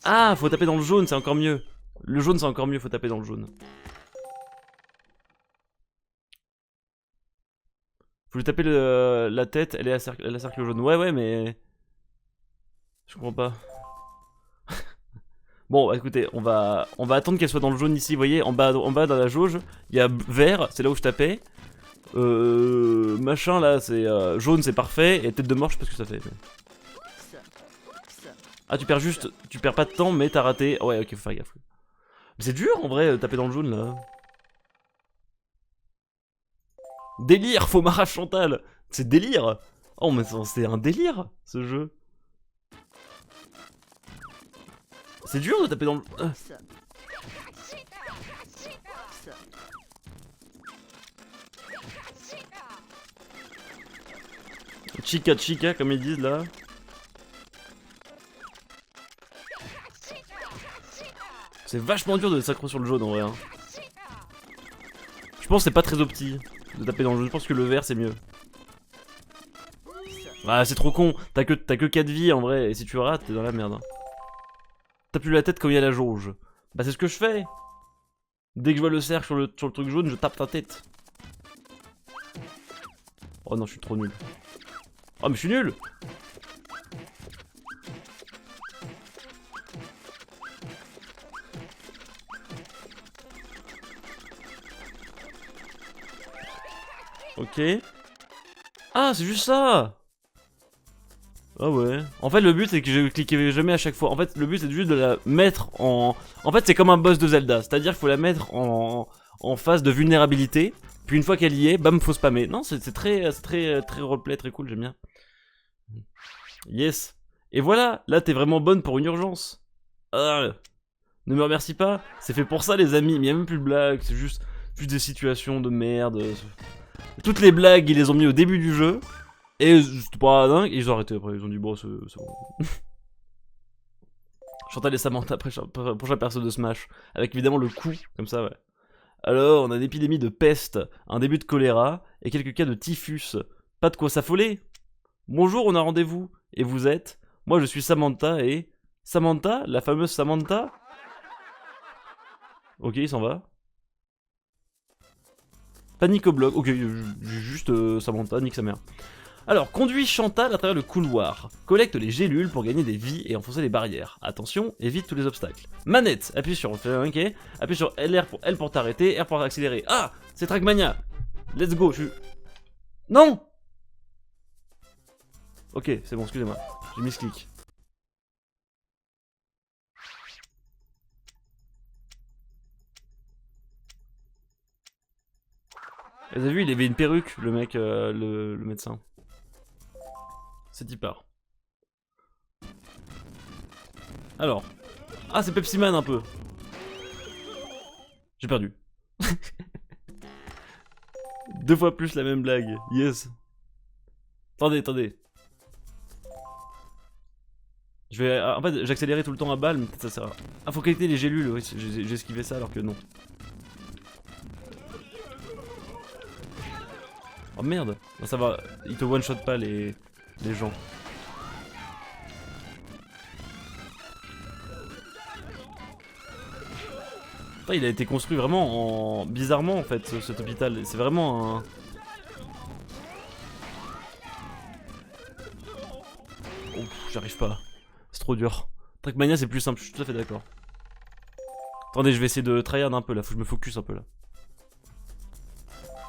Ah, faut taper dans le jaune, c'est encore mieux. Le jaune c'est encore mieux, faut taper dans le jaune. Faut lui taper la tête, elle est à cercle jaune. Ouais, ouais, mais... Je comprends pas. Bon, écoutez, on va attendre qu'elle soit dans le jaune ici, vous voyez, en bas dans la jauge, il y a vert, c'est là où je tapais. Machin là, c'est jaune, c'est parfait, et tête de mort, je sais pas ce que ça fait. Ah, tu perds pas de temps, mais t'as raté. Ouais, ok, faut faire gaffe. Mais c'est dur en vrai, taper dans le jaune là. Délire, faut m'arracher Chantal. C'est délire. Oh, mais c'est un délire ce jeu. C'est dur de taper dans le... Chica chica comme ils disent là. C'est vachement dur de s'accrocher sur le jaune en vrai. Hein. Je pense que c'est pas très opti de taper dans le jaune. Je pense que le vert c'est mieux. Ah, c'est trop con. T'as que 4 vies en vrai. Et si tu rates, t'es dans la merde. Hein. T'as plus la tête quand il y a la jauge. Bah c'est ce que je fais. Dès que je vois le cercle sur le truc jaune, je tape ta tête. Oh non, je suis trop nul. Oh mais je suis nul. Ok. Ah, c'est juste ça. Ah ouais. En fait, le but c'est que je cliquais jamais à chaque fois. En fait, le but c'est juste de la mettre en... En fait, c'est comme un boss de Zelda. C'est-à-dire qu'il faut la mettre en phase de vulnérabilité. Puis une fois qu'elle y est, bam, faut spammer. Non, c'est très roleplay, très cool, j'aime bien. Yes. Et voilà, là t'es vraiment bonne pour une urgence. Ah, ne me remercie pas. C'est fait pour ça, les amis. Mais y a même plus de blagues. C'est juste des situations de merde. Toutes les blagues, ils les ont mis au début du jeu. Et c'était pas dingue. Et ils ont arrêté après. Ils ont dit, bon, c'est bon. Chantal et Samantha, prochain perso de Smash. Avec évidemment le coup, comme ça, ouais. Alors, on a une épidémie de peste, un début de choléra, et quelques cas de typhus. Pas de quoi s'affoler. Bonjour, on a rendez-vous. Et vous êtes? Moi, je suis Samantha et... Samantha? La fameuse Samantha? Ok, il s'en va. Panique au bloc. Ok, juste Samantha, nique sa mère. Alors, conduis Chantal à travers le couloir. Collecte les gélules pour gagner des vies et enfoncer les barrières. Attention, évite tous les obstacles. Manette, appuie sur ok. Appuie sur L pour t'arrêter, R pour accélérer. Ah, c'est Trackmania. Let's go, je suis... Non. Ok, c'est bon, excusez-moi. J'ai mis ce clic. Vous avez vu, il avait une perruque, le mec, le médecin. C'est y part. Alors. Ah, c'est Pepsi Man un peu. J'ai perdu. 2 fois plus la même blague. Yes. Attendez. Je vais... En fait, j'accélérais tout le temps à balle, mais peut-être ça sert à... Ah, faut collecter les gélules, oui, j'ai esquivé ça alors que non. Oh merde. Non, ça va, ils te one-shot pas les gens. Putain, il a été construit vraiment en... bizarrement en fait, cet hôpital. C'est vraiment un... Oh, j'arrive pas. C'est trop dur. Trackmania c'est plus simple, je suis tout à fait d'accord. Attendez, je vais essayer de tryhard un peu là, faut que je me focus un peu là.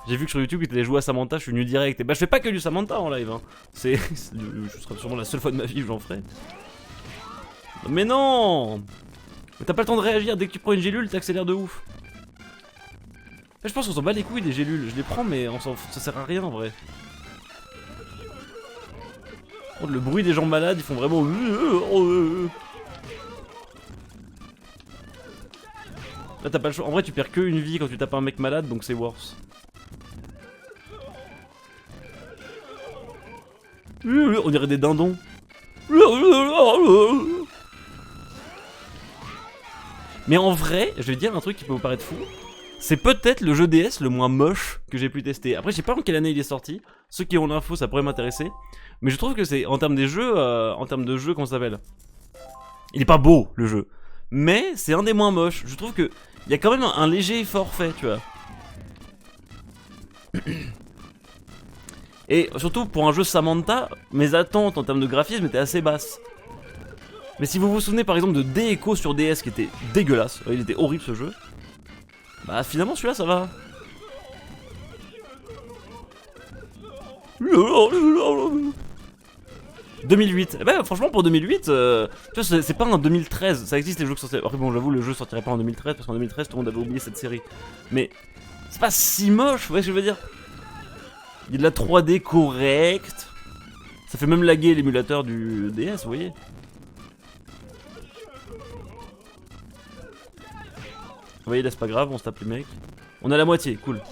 J'ai vu que sur YouTube il allait jouer à Samantha, je suis venu direct. Et bah je fais pas que du Samantha en live hein. Je serai sûrement la seule fois de ma vie que j'en ferai. Mais non. Mais t'as pas le temps de réagir, dès que tu prends une gélule t'accélères de ouf. Je pense qu'on s'en bat les couilles des gélules, je les prends mais ça sert à rien en vrai. Le bruit des gens malades, ils font vraiment... Là t'as pas le choix, en vrai tu perds que une vie quand tu tapes un mec malade donc c'est worse. On dirait des dindons. Mais en vrai, je vais dire un truc qui peut vous paraître fou. C'est peut-être le jeu DS le moins moche que j'ai pu tester. Après, je sais pas en quelle année il est sorti. Ceux qui ont l'info, ça pourrait m'intéresser. Mais je trouve que c'est, en termes des jeux, comment ça s'appelle? Il est pas beau, le jeu. Mais c'est un des moins moches. Je trouve que il y a quand même un léger effort fait, tu vois. Et surtout, pour un jeu Samantha, mes attentes en termes de graphisme étaient assez basses. Mais si vous vous souvenez par exemple de D-Echo sur DS qui était dégueulasse, il était horrible ce jeu. Bah finalement celui-là ça va. 2008. Eh ben franchement pour 2008, tu vois c'est pas un 2013, ça existe les jeux qui sortent. Après bon j'avoue le jeu sortirait pas en 2013 parce qu'en 2013 tout le monde avait oublié cette série. Mais c'est pas si moche, vous voyez ce que je veux dire. Il y a de la 3D correcte. Ça fait même laguer l'émulateur du DS, vous voyez. Vous voyez là c'est pas grave, on se tape les mecs. On a la moitié, cool.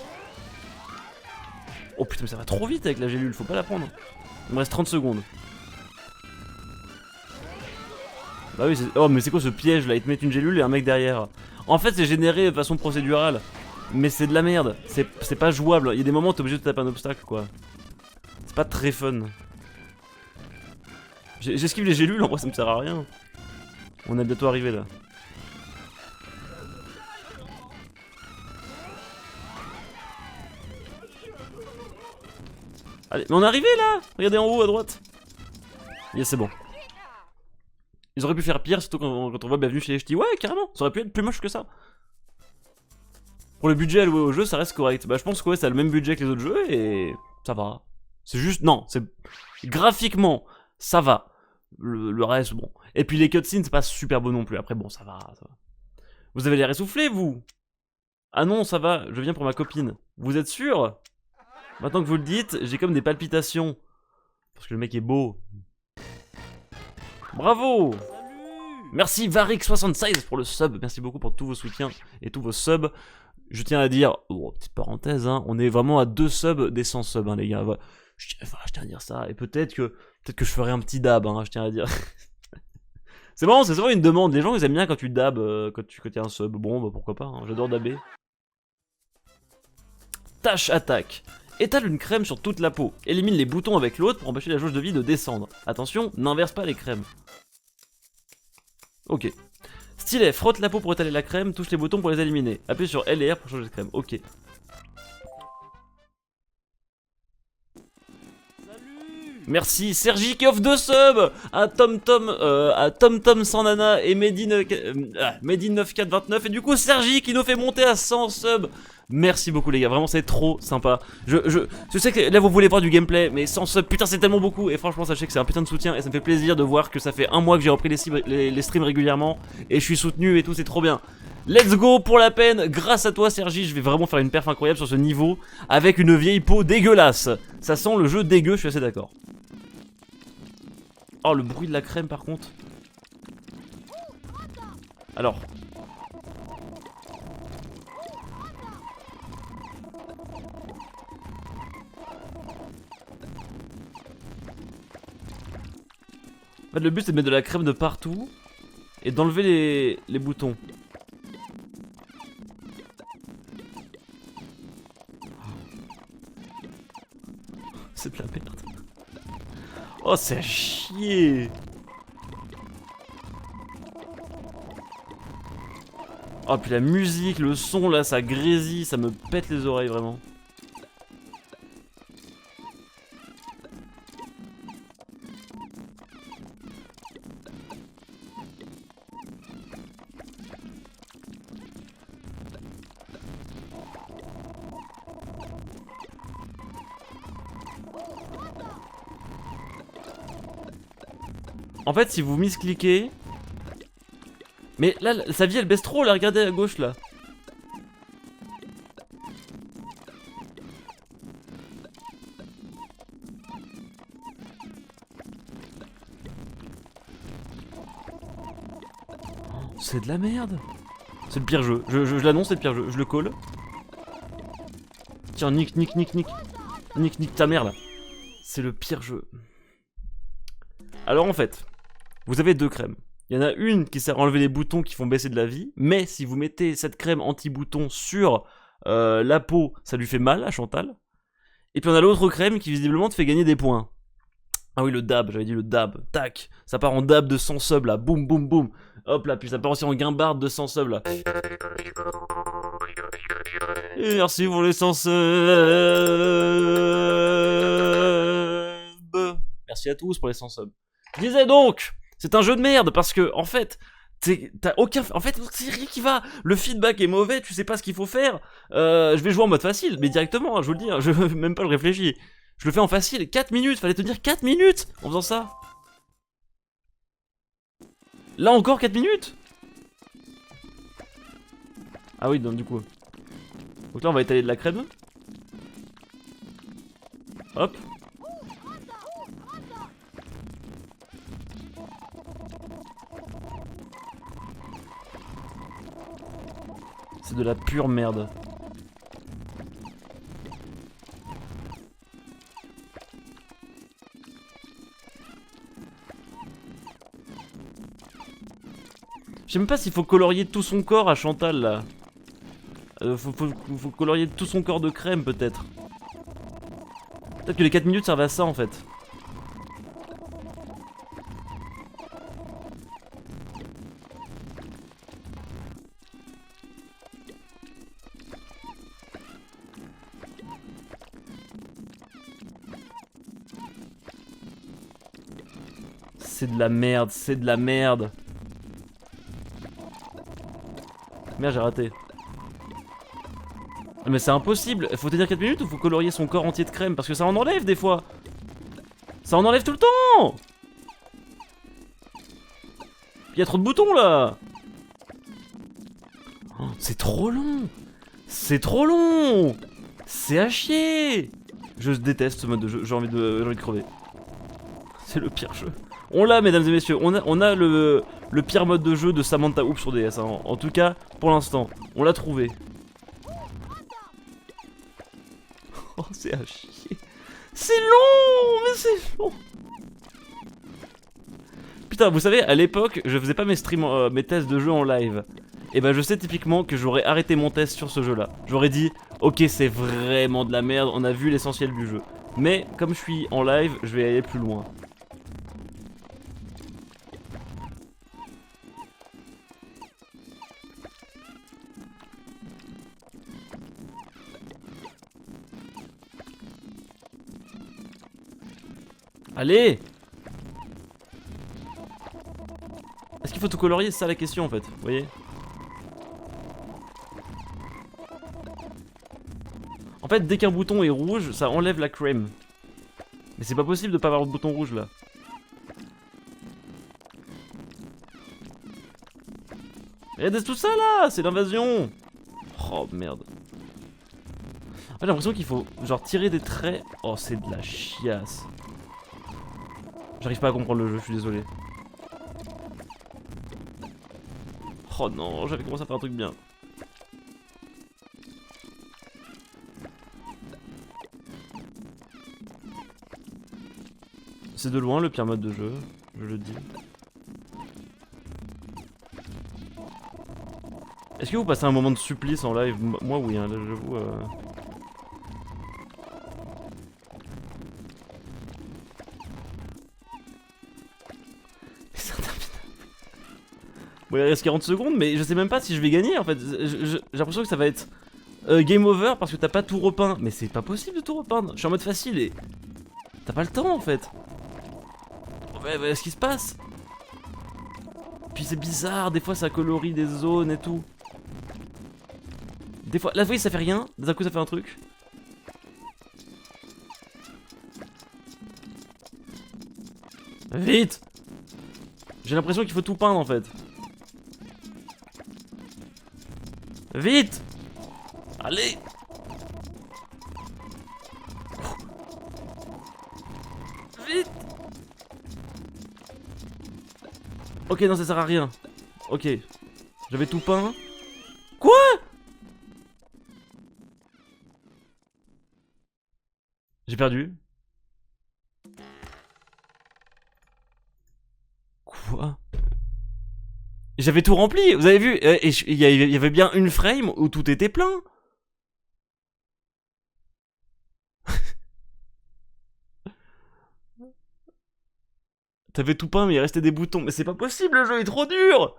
Oh putain mais ça va trop vite avec la gélule, faut pas la prendre. Il me reste 30 secondes. Bah oui, oh mais c'est quoi ce piège là? Ils te mettent une gélule et un mec derrière. En fait c'est généré de façon procédurale. Mais c'est de la merde, c'est pas jouable. Il y a des moments où t'es obligé de taper un obstacle quoi. C'est pas très fun. J'esquive les gélules, en vrai ça me sert à rien. On est bientôt arrivé là. Allez, mais on est arrivé là. Regardez en haut à droite. Yes c'est bon. Ils auraient pu faire pire, surtout quand on voit Bienvenue chez les Ch'tis. Ouais carrément, ça aurait pu être plus moche que ça. Pour le budget alloué au jeu, ça reste correct. Bah je pense que ouais, ça a le même budget que les autres jeux et ça va. C'est juste, non, c'est graphiquement, ça va. Le reste, bon. Et puis les cutscenes, c'est pas super beau non plus. Après bon, ça va. Vous avez l'air essoufflé, vous? Ah non, ça va, je viens pour ma copine. Vous êtes sûr? Maintenant que vous le dites, j'ai comme des palpitations. Parce que le mec est beau. Bravo! Merci Varix76 pour le sub. Merci beaucoup pour tous vos soutiens et tous vos subs. Je tiens à dire, oh, petite parenthèse, hein, on est vraiment à 2 subs des 100 subs, hein, les gars. Je tiens à dire ça. Et peut-être que je ferai un petit dab, hein, je tiens à dire. C'est marrant, c'est souvent une demande. Les gens ils aiment bien quand tu dabs, quand tu as un sub. Bon, bah pourquoi pas, hein, j'adore dabber. Tâche attaque. Étale une crème sur toute la peau. Élimine les boutons avec l'autre pour empêcher la jauge de vie de descendre. Attention, n'inverse pas les crèmes. Ok. Stylet, frotte la peau pour étaler la crème, touche les boutons pour les éliminer. Appuie sur L et R pour changer de crème. Ok. Merci Sergi qui offre 2 subs à TomTom sans nana et Medine9429 et du coup Sergi qui nous fait monter à 100 subs. Merci beaucoup les gars, vraiment c'est trop sympa. Je sais que là vous voulez voir du gameplay, mais 100 subs, putain c'est tellement beaucoup. Et franchement sachez que c'est un putain de soutien et ça me fait plaisir de voir que ça fait un mois que j'ai repris les streams régulièrement et je suis soutenu et tout, c'est trop bien. Let's go pour la peine, grâce à toi Sergi, je vais vraiment faire une perf incroyable sur ce niveau avec une vieille peau dégueulasse. Ça sent le jeu dégueu, je suis assez d'accord. Oh le bruit de la crème par contre. Alors. En fait, le but c'est de mettre de la crème de partout et d'enlever les boutons. C'est de la merde. Oh, c'est à chier. Oh, puis la musique, le son là, ça grésille, ça me pète les oreilles vraiment. En fait, si vous miscliquez... Mais là, sa vie elle baisse trop, là, regardez à gauche là. C'est de la merde. C'est le pire jeu. Je l'annonce, c'est le pire jeu. Je le colle. Tiens, nique. Nique ta mère là. C'est le pire jeu. Alors en fait, vous avez deux crèmes. Il y en a une qui sert à enlever les boutons qui font baisser de la vie. Mais si vous mettez cette crème anti-bouton sur la peau, ça lui fait mal à Chantal. Et puis on a l'autre crème qui visiblement te fait gagner des points. Ah oui, le dab, j'avais dit le dab. Tac, ça part en dab de 100 subs là. Boum, boum, boum. Hop là, puis ça part aussi en guimbarde de 100 subs là. Et merci pour les 100 subs. Merci à tous pour les 100 subs. Je disais donc, c'est un jeu de merde parce que, en fait, t'as aucun. En fait, c'est rien qui va. Le feedback est mauvais, tu sais pas ce qu'il faut faire. Je vais jouer en mode facile, mais directement, je vous le dis, je même pas le réfléchir. Je le fais en facile, 4 minutes, fallait tenir 4 minutes en faisant ça. Là encore 4 minutes. Ah oui, donc du coup. Donc là on va étaler de la crème. Hop. C'est de la pure merde. Je sais même pas s'il faut colorier tout son corps à Chantal là. Faut colorier tout son corps de crème peut-être. Peut-être que les 4 minutes servent à ça en fait. C'est de la merde, c'est de la merde. Merde, j'ai raté. Mais c'est impossible. Faut tenir 4 minutes ou faut colorier son corps entier de crème? Parce que ça en enlève des fois. Ça en enlève tout le temps. Il y a trop de boutons là. Oh, c'est trop long. C'est trop long. C'est à chier. Je déteste ce mode de jeu. J'ai envie de crever. C'est le pire jeu. On l'a, mesdames et messieurs. On a le pire mode de jeu de Samantha Hoop sur DS. Hein. En tout cas, pour l'instant, on l'a trouvé. Oh, c'est à chier. C'est long, mais c'est long. Putain, vous savez, à l'époque, je faisais pas mes streams, mes tests de jeux en live. Et ben, je sais typiquement que j'aurais arrêté mon test sur ce jeu-là. J'aurais dit, ok, c'est vraiment de la merde, on a vu l'essentiel du jeu. Mais, comme je suis en live, je vais aller plus loin. Allez! Est-ce qu'il faut tout colorier? C'est ça la question en fait, vous voyez? En fait, dès qu'un bouton est rouge, ça enlève la crème. Mais c'est pas possible de pas avoir le bouton rouge là. Regardez tout ça là! C'est l'invasion! Oh merde. J'ai l'impression qu'il faut genre tirer des traits. Oh, c'est de la chiasse. J'arrive pas à comprendre le jeu, je suis désolé. Oh non, j'avais commencé à faire un truc bien. C'est de loin le pire mode de jeu. je le dis. Est-ce que vous passez un moment de supplice en live? Moi oui, hein, là j'avoue... Bon, il reste 40 secondes, mais je sais même pas si je vais gagner en fait. J'ai l'impression que ça va être game over parce que t'as pas tout repeint. Mais c'est pas possible de tout repeindre. Je suis en mode facile et... T'as pas le temps en fait. Ouais, ce qui se passe. Puis c'est bizarre, des fois ça colorie des zones et tout. Des fois, là vous voyez ça fait rien, d'un coup ça fait un truc. Vite! J'ai l'impression qu'il faut tout peindre en fait. Vite! Allez! Vite! Ok, non, ça sert à rien. Ok. J'avais tout peint. Quoi? J'ai perdu. Quoi? J'avais tout rempli, vous avez vu? Et il y avait bien une frame où tout était plein. T'avais tout peint mais il restait des boutons. Mais c'est pas possible, le jeu est trop dur.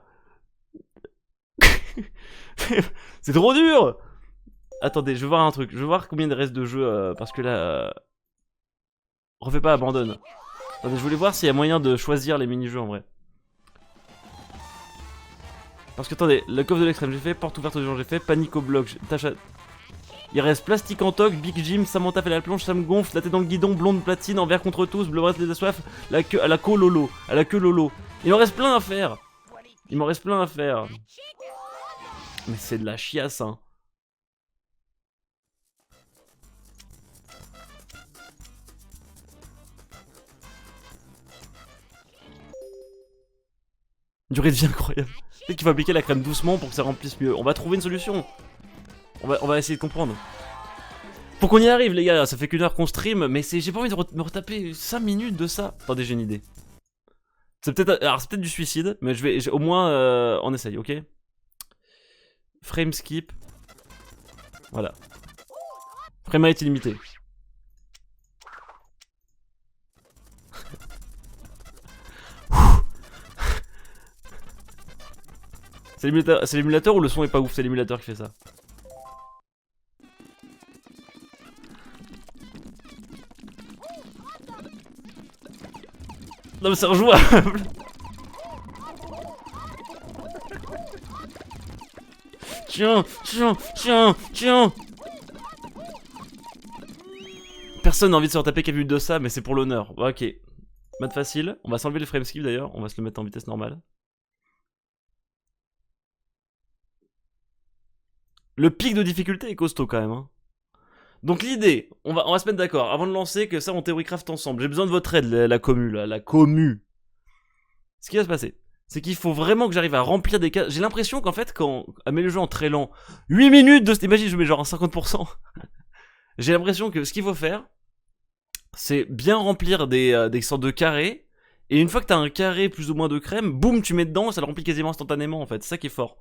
C'est trop dur. Attendez, je vais voir un truc. Je vais voir combien il reste de jeux parce que là... Refais pas, abandonne. Attendez, je voulais voir s'il y a moyen de choisir les mini-jeux en vrai. Parce que attendez, le coffre de l'extrême j'ai fait, porte ouverte aux gens j'ai fait, panique au bloc, tâche à... Il reste plastique en toc, Big Jim, Samantha fait la plonge, Sam gonfle, la tête dans le guidon, blonde platine, envers contre tous, bleu reste les assoiffes, la queue à la queue lolo, à la queue lolo. Il m'en reste plein à faire. Il m'en reste plein à faire. Mais c'est de la chiasse hein. Durée de vie incroyable. Peut-être qu'il faut appliquer la crème doucement pour que ça remplisse mieux. On va trouver une solution. On va essayer de comprendre. Faut qu'on y arrive les gars, ça fait qu'une heure qu'on stream, mais j'ai pas envie de me retaper 5 minutes de ça. Attendez, j'ai une idée. C'est peut-être du suicide, mais au moins on essaye, ok? Frame skip. Voilà. Framerate illimité. C'est l'émulateur ou le son est pas ouf? C'est l'émulateur qui fait ça. Non mais c'est rejouable. Tiens. Personne n'a envie de se retaper qu'à vue de ça, mais c'est pour l'honneur. Ok. Mode facile. On va s'enlever le frame skip d'ailleurs. On va se le mettre en vitesse normale. Le pic de difficulté est costaud quand même. Hein. Donc l'idée, on va se mettre d'accord, avant de lancer, que ça on théorycraft ensemble. J'ai besoin de votre aide, la commu, là, la commu. Ce qui va se passer, c'est qu'il faut vraiment que j'arrive à remplir des cases. J'ai l'impression qu'en fait, quand à mettre le jeu en très lent, 8 minutes de... Imagine, je mets genre un 50%. J'ai l'impression que ce qu'il faut faire, c'est bien remplir des sortes de carrés. Et une fois que t'as un carré plus ou moins de crème, boum, tu mets dedans, ça le remplit quasiment instantanément en fait. C'est ça qui est fort.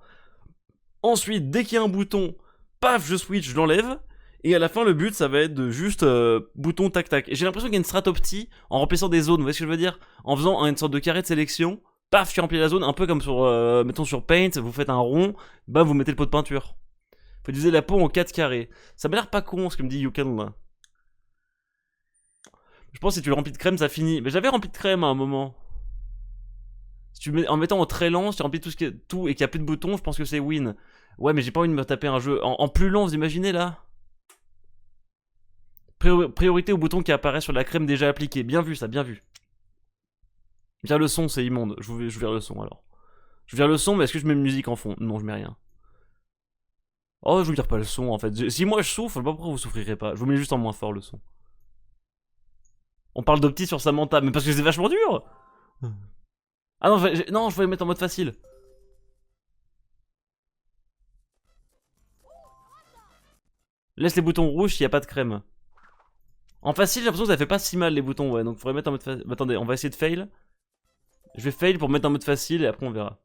Ensuite, dès qu'il y a un bouton, paf, je switch, je l'enlève. Et à la fin, le but, ça va être de juste bouton tac tac. Et j'ai l'impression qu'il y a une strat opti en remplissant des zones. Vous voyez ce que je veux dire? En faisant une sorte de carré de sélection, paf, tu remplis la zone, un peu comme sur, mettons sur Paint, vous faites un rond, bam, vous mettez le pot de peinture. Faut utiliser la peau en 4 carrés. Ça m'a l'air pas con ce que me dit Yukan là. Je pense que si tu le remplis de crème, ça finit. Mais j'avais rempli de crème à un moment. Si tu mets, en mettant en très lent, si tu remplis tout et qu'il n'y a plus de boutons, je pense que c'est win. Ouais, mais j'ai pas envie de me taper un jeu en plus lent, vous imaginez là? Priorité au bouton qui apparaît sur la crème déjà appliquée. Bien vu ça, bien vu. Bien le son, c'est immonde. Je vire le son alors. Je vire le son, mais est-ce que je mets une musique en fond? Non, je mets rien. Oh, je vous vire pas le son en fait. Si moi je souffre, je sais pas pourquoi vous souffrirez pas. Je vous mets juste en moins fort le son. On parle d'opti sur Samantha, mais parce que c'est vachement dur. Ah non, non, je voulais le mettre en mode facile. Laisse les boutons rouges s'il n'y a pas de crème. En facile, j'ai l'impression que ça fait pas si mal les boutons, ouais. Donc faudrait mettre en mode facile. Attendez, on va essayer de fail. Je vais fail pour mettre en mode facile et après on verra.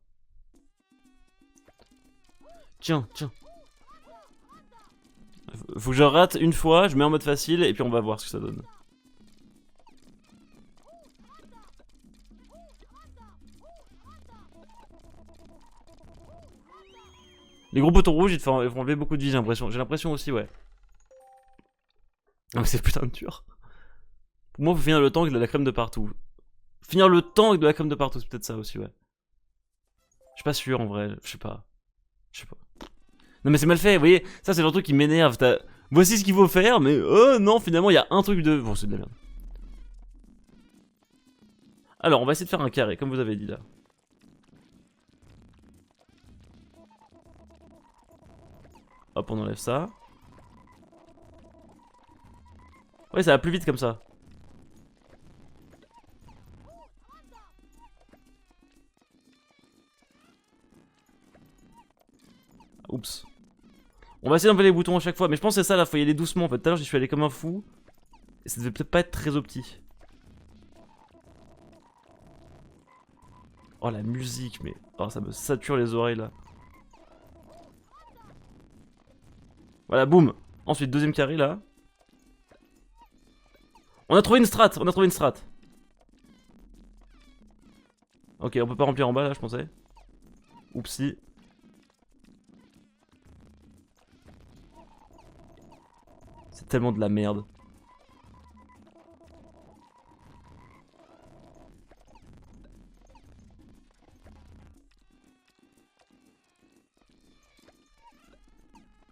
Tiens, tiens. Faut que je rate une fois, je mets en mode facile et puis on va voir ce que ça donne. Les gros boutons rouges, ils te font enlever beaucoup de vie, j'ai l'impression. J'ai l'impression aussi, ouais. Non mais c'est putain de dur. Pour moi, faut finir le temps avec de la crème de partout. Finir le temps avec de la crème de partout, c'est peut-être ça aussi, ouais. Je suis pas sûr en vrai, je sais pas. Je sais pas. Non mais c'est mal fait, vous voyez, ça c'est le truc qui m'énerve. Voici ce qu'il faut faire, mais oh non, finalement il y a un truc de... Bon, c'est de la merde. Alors, on va essayer de faire un carré, comme vous avez dit là. Hop, on enlève ça. Ouais, ça va plus vite comme ça. Oups. On va essayer d'enlever les boutons à chaque fois, mais je pense que c'est ça là, faut y aller doucement en fait. Tout à l'heure j'y suis allé comme un fou. Et ça devait peut-être pas être très opti. Oh la musique, mais... Oh, ça me sature les oreilles là. Voilà, boum. Ensuite, deuxième carré là. On a trouvé une strat, on a trouvé une strat. Ok, on peut pas remplir en bas là, je pensais. Oupsie. C'est tellement de la merde.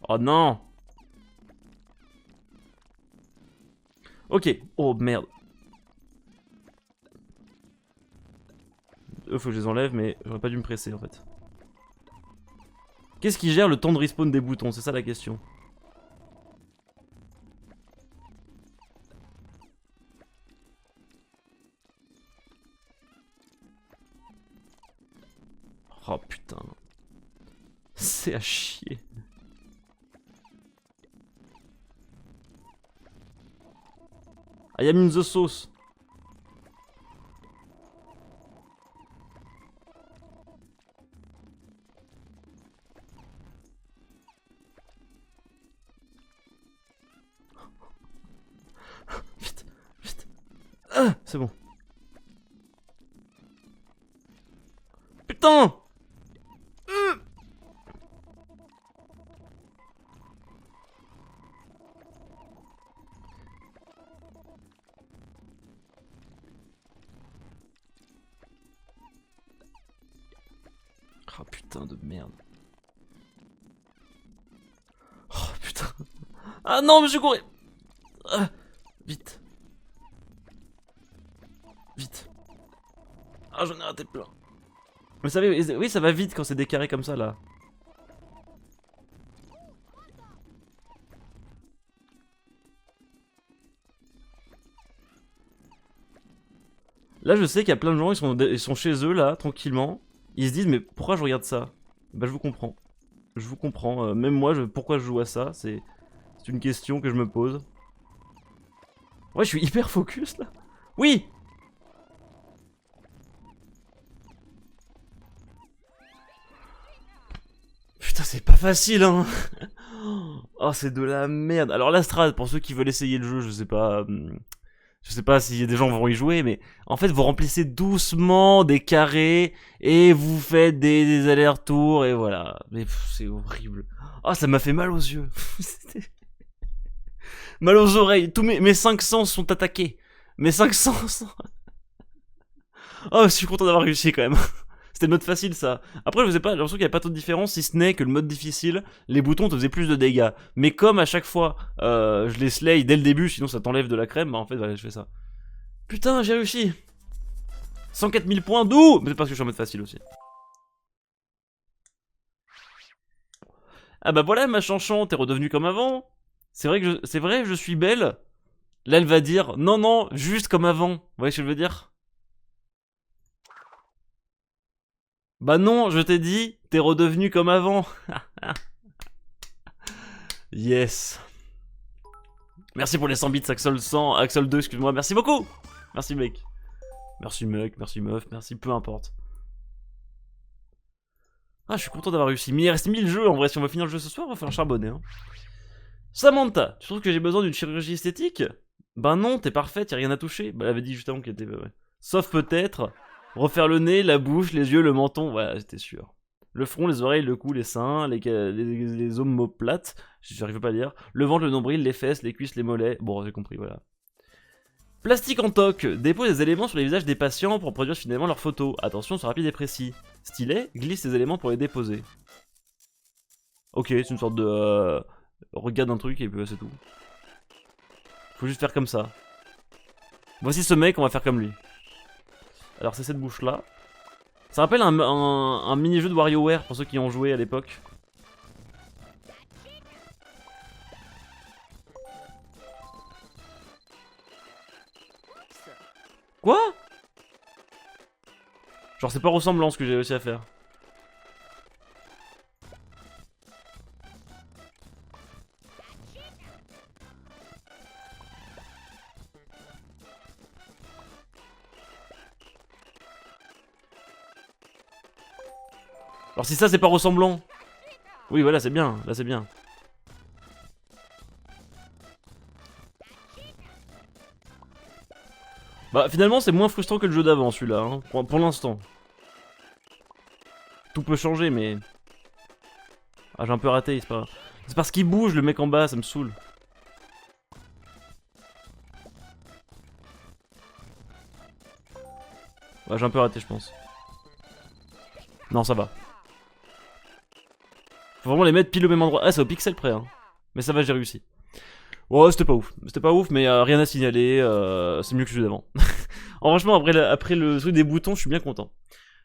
Oh non. Ok, oh merde. Eux faut que je les enlève, mais j'aurais pas dû me presser en fait. Qu'est-ce qui gère le temps de respawn des boutons? C'est ça la question. Oh putain. C'est à chier. I am in the sauce. Vite, vite. Ah, c'est bon. Putain. Oh putain de merde. Oh putain. Ah non, mais je courais. Ah, vite. Vite. Ah, j'en ai raté plein. Vous savez, oui, ça va vite quand c'est des carrés comme ça là. Là, je sais qu'il y a plein de gens, ils sont chez eux là, tranquillement. Ils se disent, mais pourquoi je regarde ça? Bah, je vous comprends. Je vous comprends. Même moi, pourquoi je joue à ça? C'est une question que je me pose. Ouais, je suis hyper focus là. Oui! Putain, c'est pas facile, hein. Oh, c'est de la merde. Alors, la strat, pour ceux qui veulent essayer le jeu, je sais pas. Je sais pas si des gens vont y jouer, mais en fait, vous remplissez doucement des carrés et vous faites des allers-retours et voilà. Mais c'est horrible. Oh, ça m'a fait mal aux yeux. Mal aux oreilles. Tous mes 5 sens sont attaqués. Mes 5 sens. Oh, je suis content d'avoir réussi quand même. C'était le mode facile ça. Après, je sais pas, j'ai l'impression qu'il n'y avait pas trop de différence, si ce n'est que le mode difficile, les boutons te faisaient plus de dégâts. Mais comme à chaque fois, je les slay dès le début, sinon ça t'enlève de la crème, bah en fait, voilà, je fais ça. Putain, j'ai réussi. 104 000 points, d'où? Mais c'est parce que je suis en mode facile aussi. Ah bah voilà, ma chanchon, t'es redevenu comme avant. C'est vrai que je suis belle. Là, elle va dire, non, non, juste comme avant. Vous voyez ce que je veux dire? Bah non, je t'ai dit, t'es redevenu comme avant. Yes. Merci pour les 100 bits, Axel 100, Axel 2, excuse-moi. Merci beaucoup. Merci, mec. Merci mec, merci meuf, merci peu importe. Ah, je suis content d'avoir réussi. Mais il reste 1000 jeux en vrai. Si on va finir le jeu ce soir, on va falloir charbonner. Hein. Samantha, tu trouves que j'ai besoin d'une chirurgie esthétique? Ben non, t'es parfaite, y'a rien à toucher. Bah, elle avait dit juste avant qu'elle était. Ouais. Sauf peut-être refaire le nez, la bouche, les yeux, le menton. Ouais, j'étais sûr. Le front, les oreilles, le cou, les seins, les omoplates. J'arrive pas à lire. Le ventre, le nombril, les fesses, les cuisses, les mollets. Bon, j'ai compris, voilà. Plastique en toc, dépose des éléments sur les visages des patients pour produire finalement leurs photos. Attention, sois rapide et précis. Stylet, glisse ces éléments pour les déposer. Ok, c'est une sorte de... regarde un truc et puis c'est tout. Faut juste faire comme ça. Voici ce mec, on va faire comme lui. Alors c'est cette bouche là. Ça rappelle un mini-jeu de WarioWare pour ceux qui ont joué à l'époque. Quoi? Genre c'est pas ressemblant ce que j'ai réussi à faire. Alors si ça c'est pas ressemblant. Oui voilà c'est bien, là c'est bien. Bah finalement c'est moins frustrant que le jeu d'avant celui-là, hein, pour l'instant. Tout peut changer mais... Ah j'ai un peu raté, c'est pas... C'est parce qu'il bouge le mec en bas, ça me saoule. Ouais j'ai un peu raté je pense. Non ça va. Faut vraiment les mettre pile au même endroit. Ah c'est au pixel près hein. Mais ça va j'ai réussi. Ouais c'était pas ouf. C'était pas ouf mais rien à signaler, c'est mieux que celui d'avant. Franchement après le truc des boutons je suis bien content.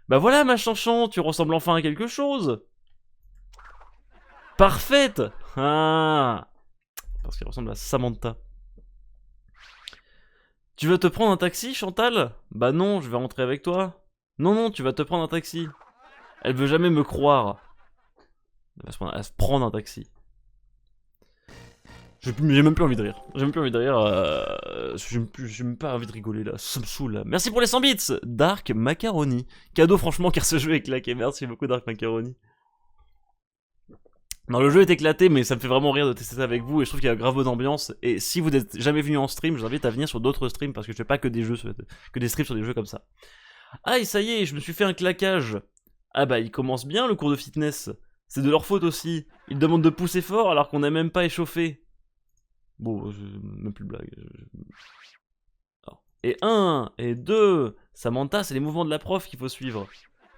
Bah voilà ma chanchon, tu ressembles enfin à quelque chose. Parfaite. Ah. Parce qu'elle ressemble à Samantha. Tu veux te prendre un taxi, Chantal? Bah non, je vais rentrer avec toi. Non, non, tu vas te prendre un taxi. Elle veut jamais me croire. Elle va se prendre un taxi. J'ai même plus envie de rire. J'ai même plus envie de rire. J'ai même pas envie de rigoler là. Ça me saoule là. Merci pour les 100 bits, Dark Macaroni. Cadeau franchement car ce jeu est claqué. Merci beaucoup Dark Macaroni. Non, le jeu est éclaté, mais ça me fait vraiment rire de tester ça avec vous et je trouve qu'il y a grave bonne ambiance. Et si vous n'êtes jamais venu en stream, je vous invite à venir sur d'autres streams parce que je fais pas que des jeux, que des streams sur des jeux comme ça. Ah, et ça y est, je me suis fait un claquage. Ah bah, il commence bien le cours de fitness. C'est de leur faute aussi. Ils demandent de pousser fort alors qu'on n'a même pas échauffé. Bon, même plus de blague. Et 1, et 2. Samantha, c'est les mouvements de la prof qu'il faut suivre.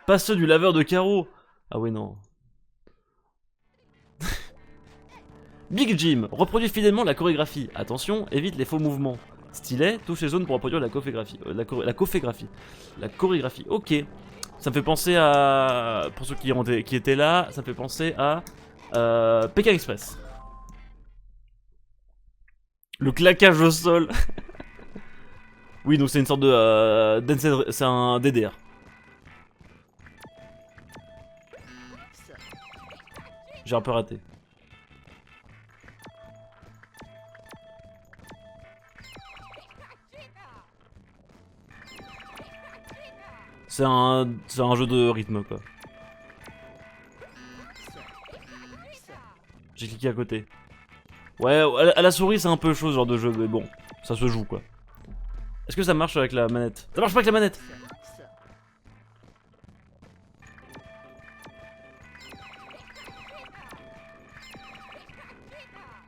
Pas ceux du laveur de carreaux. Ah ouais, non. Big Jim, reproduit fidèlement la chorégraphie. Attention, évite les faux mouvements. Stylet, touche les zones pour reproduire la chorégraphie. La chorégraphie, ok. Ça me fait penser à... Pour ceux qui étaient là, ça me fait penser à... Pékin Express. Le claquage au sol. Oui, donc c'est une sorte de... c'est un DDR. J'ai un peu raté. C'est un jeu de rythme quoi. J'ai cliqué à côté. Ouais, à la souris c'est un peu chaud ce genre de jeu, mais bon, ça se joue quoi. Est-ce que ça marche avec la manette? Ça marche pas avec la manette!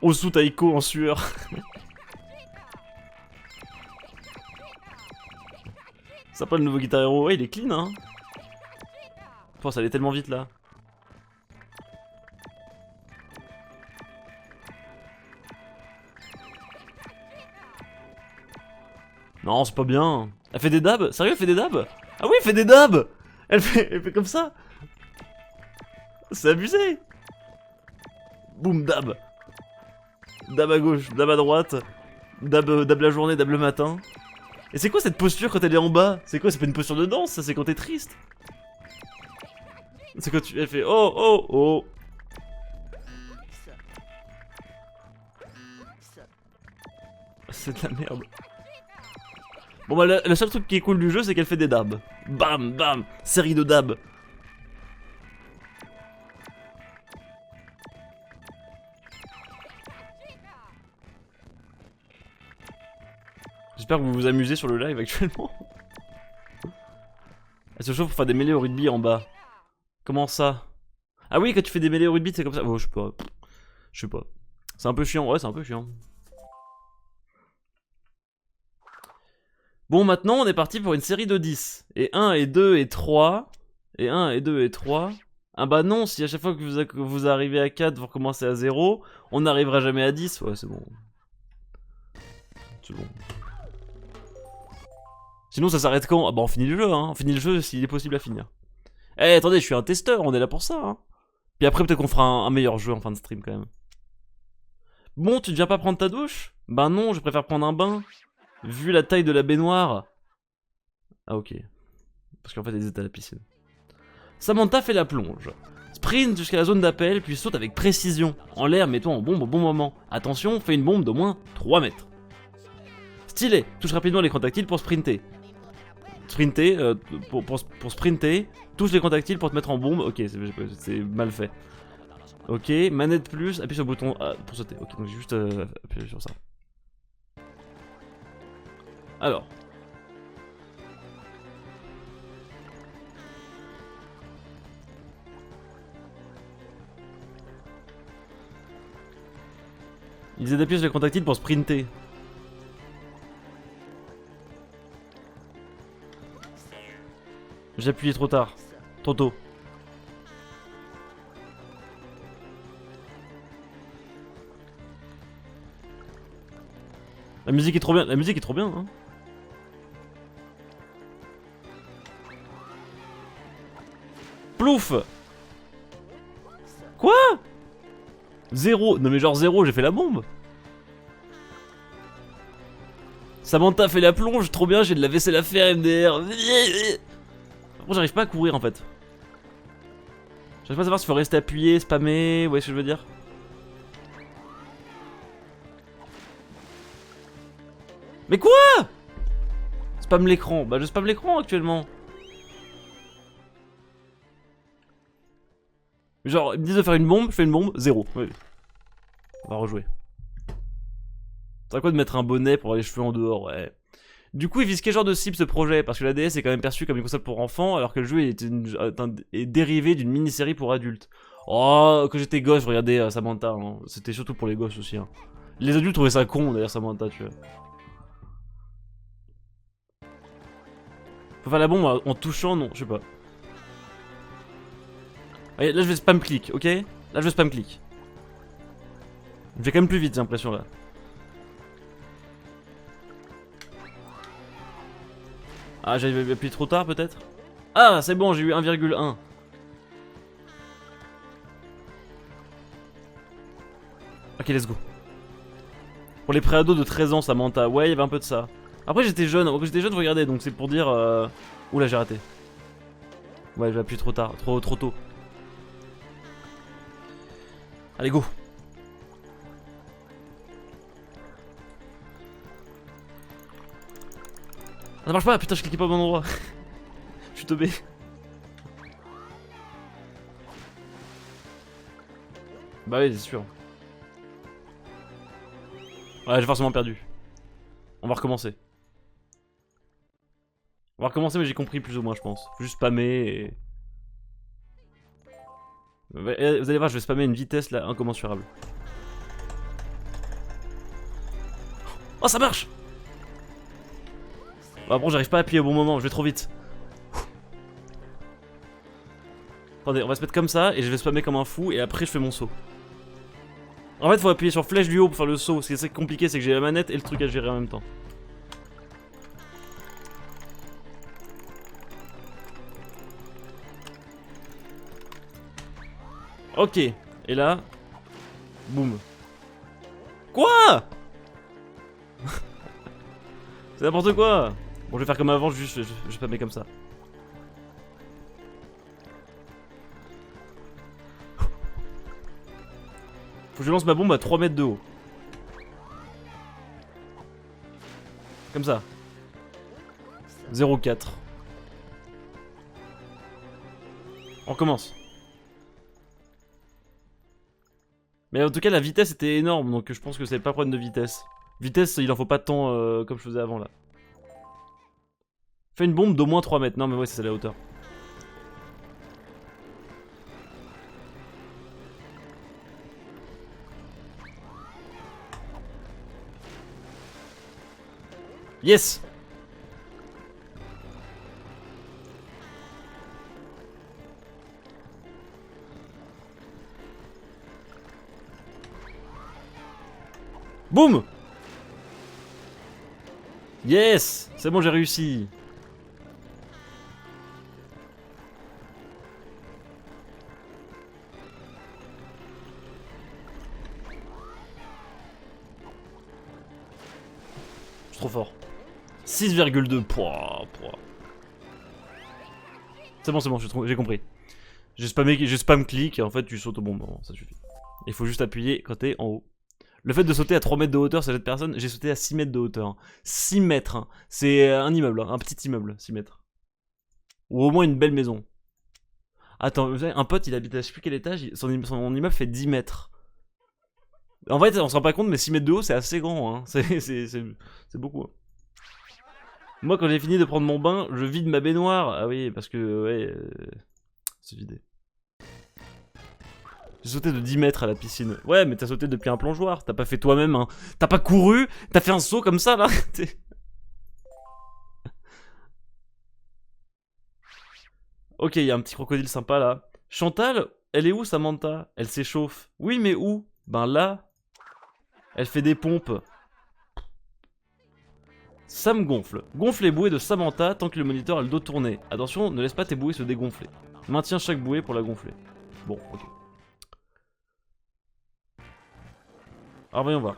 Osu Taiko en sueur. Ça pas le nouveau Guitar Hero. Ouais, il est clean hein. Oh, ça allait tellement vite là. Non, c'est pas bien. Elle fait des dabs? Sérieux, elle fait des dabs? Ah oui, elle fait des dabs! Elle fait comme ça. C'est abusé. Boum, dab. Dab à gauche, dab à droite. Dab la journée, dab le matin. Et c'est quoi cette posture quand elle est en bas? C'est quoi? C'est pas une posture de danse, ça, c'est quand t'es triste. C'est quand elle fait oh, oh, oh. C'est de la merde. Bon bah le seul truc qui est cool du jeu c'est qu'elle fait des dabs. Bam bam, série de dabs. J'espère que vous vous amusez sur le live actuellement. Elle se chauffe pour faire des mêlées au rugby en bas. Comment ça? Ah oui, quand tu fais des mêlées au rugby c'est comme ça. Oh, je sais pas. Je sais pas. C'est un peu chiant, ouais c'est un peu chiant. Bon, maintenant, on est parti pour une série de 10. Et 1, et 2, et 3. Et 1, et 2, et 3. Ah bah non, si à chaque fois que vous arrivez à 4, vous recommencez à 0, on n'arrivera jamais à 10. Ouais, c'est bon. C'est bon. Sinon, ça s'arrête quand? Ah bah on finit le jeu, hein. On finit le jeu s'il est possible à finir. Eh, attendez, je suis un testeur, on est là pour ça, hein. Puis après, peut-être qu'on fera un meilleur jeu en fin de stream, quand même. Bon, tu ne viens pas prendre ta douche? Bah non, je préfère prendre un bain. Vu la taille de la baignoire. Ah ok. Parce qu'en fait ils étaient à la piscine. Samantha fait la plonge. Sprint jusqu'à la zone d'appel, puis saute avec précision. En l'air, mets-toi en bombe au bon moment. Attention, fais une bombe d'au moins 3 mètres. Stylé, touche rapidement l'écran tactile pour sprinter. Sprinter, pour sprinter, touche l'écran tactile pour te mettre en bombe. Ok, c'est mal fait. Ok, manette plus, appuie sur le bouton A pour sauter. Ok, donc j'ai juste appuyé sur ça. Alors. Il disait d'appuyer sur l'écran tactile pour sprinter. J'ai appuyé trop tard. Trop tôt. La musique est trop bien. La musique est trop bien, hein. Plouf! Quoi? 0. Non mais genre 0, j'ai fait la bombe. Samantha fait la plonge, trop bien, j'ai de la vaisselle à faire, MDR. Bon, j'arrive pas à courir en fait. J'arrive pas à savoir s'il faut rester appuyé, spammer, vous voyez ce que je veux dire? Mais quoi? Spam l'écran, bah je spam l'écran actuellement. Genre, ils me disent de faire une bombe, je fais une bombe, 0. Oui. On va rejouer. C'est à quoi de mettre un bonnet pour avoir les cheveux en dehors, ouais. Du coup, il vise quel genre de cible ce projet? Parce que la DS est quand même perçue comme une console pour enfants, alors que le jeu est dérivé d'une mini-série pour adultes. Oh, quand j'étais gosse, je regardais Samantha, hein. C'était surtout pour les gosses aussi, hein. Les adultes trouvaient ça con d'ailleurs, Samantha, tu vois. Faut faire la bombe en touchant, non, je sais pas. Allez, là je vais spam click, ok? Là je vais spam click. Je vais quand même plus vite, j'ai l'impression là. Ah, j'avais appuyé trop tard peut-être? Ah, c'est bon, j'ai eu 1,1. Ok, let's go. Pour les préados de 13 ans, Samantha, ouais, il y avait un peu de ça. Après, j'étais jeune, quand j'étais jeune, je regardais, donc c'est pour dire. Oula, j'ai raté. Ouais, j'ai appuyé trop tard, trop tôt. Allez, go. Ça marche pas, putain, je cliquais pas au bon endroit. Je suis tombé. Bah oui, c'est sûr. Ouais, j'ai forcément perdu. On va recommencer. On va recommencer, mais j'ai compris plus ou moins, je pense. Faut juste spammer et... Vous allez voir, je vais spammer une vitesse là incommensurable. Oh, ça marche! Bah bon, j'arrive pas à appuyer au bon moment, je vais trop vite. Attendez, on va se mettre comme ça et je vais spammer comme un fou et après je fais mon saut. En fait, faut appuyer sur flèche du haut pour faire le saut. Ce qui est compliqué, c'est que j'ai la manette et le truc à gérer en même temps. Ok, et là, boum. Quoi? C'est n'importe quoi. Bon, je vais faire comme avant, juste je spammer comme ça. Faut que je lance ma bombe à 3 mètres de haut. Comme ça. 0,4. On recommence. Mais en tout cas, la vitesse était énorme, donc je pense que c'est pas problème de vitesse. Vitesse, il en faut pas tant comme je faisais avant là. Fais une bombe d'au moins 3 mètres. Non, mais ouais, c'est la hauteur. Yes! Boum! Yes! C'est bon, j'ai réussi. Je suis trop fort. 6,2. C'est bon, j'ai compris. J'ai spam clic et en fait tu sautes au bon moment, ça suffit. Il faut juste appuyer quand t'es en haut. Le fait de sauter à 3 mètres de hauteur, ça jette personne. J'ai sauté à 6 mètres de hauteur. 6 mètres. Hein. C'est un immeuble, un petit immeuble, 6 mètres. Ou au moins une belle maison. Attends, vous savez, un pote, il habite à je sais plus quel étage, son immeuble fait 10 mètres. En fait, on se rend pas compte, mais 6 mètres de haut, c'est assez grand. Hein. C'est beaucoup. Hein. Moi, quand j'ai fini de prendre mon bain, je vide ma baignoire. Ah oui, parce que, ouais, c'est vidé. J'ai sauté de 10 mètres à la piscine. Ouais, mais t'as sauté depuis un plongeoir. T'as pas fait toi-même, hein. T'as pas couru. T'as fait un saut comme ça, là. Ok, il y a un petit crocodile sympa, là. Chantal, elle est où, Samantha? Elle s'échauffe. Oui, mais où? Ben là. Elle fait des pompes. Ça me gonfle. Gonfle les bouées de Samantha tant que le moniteur a le dos tourné. Attention, ne laisse pas tes bouées se dégonfler. Maintiens chaque bouée pour la gonfler. Bon, ok. Alors voyons voir.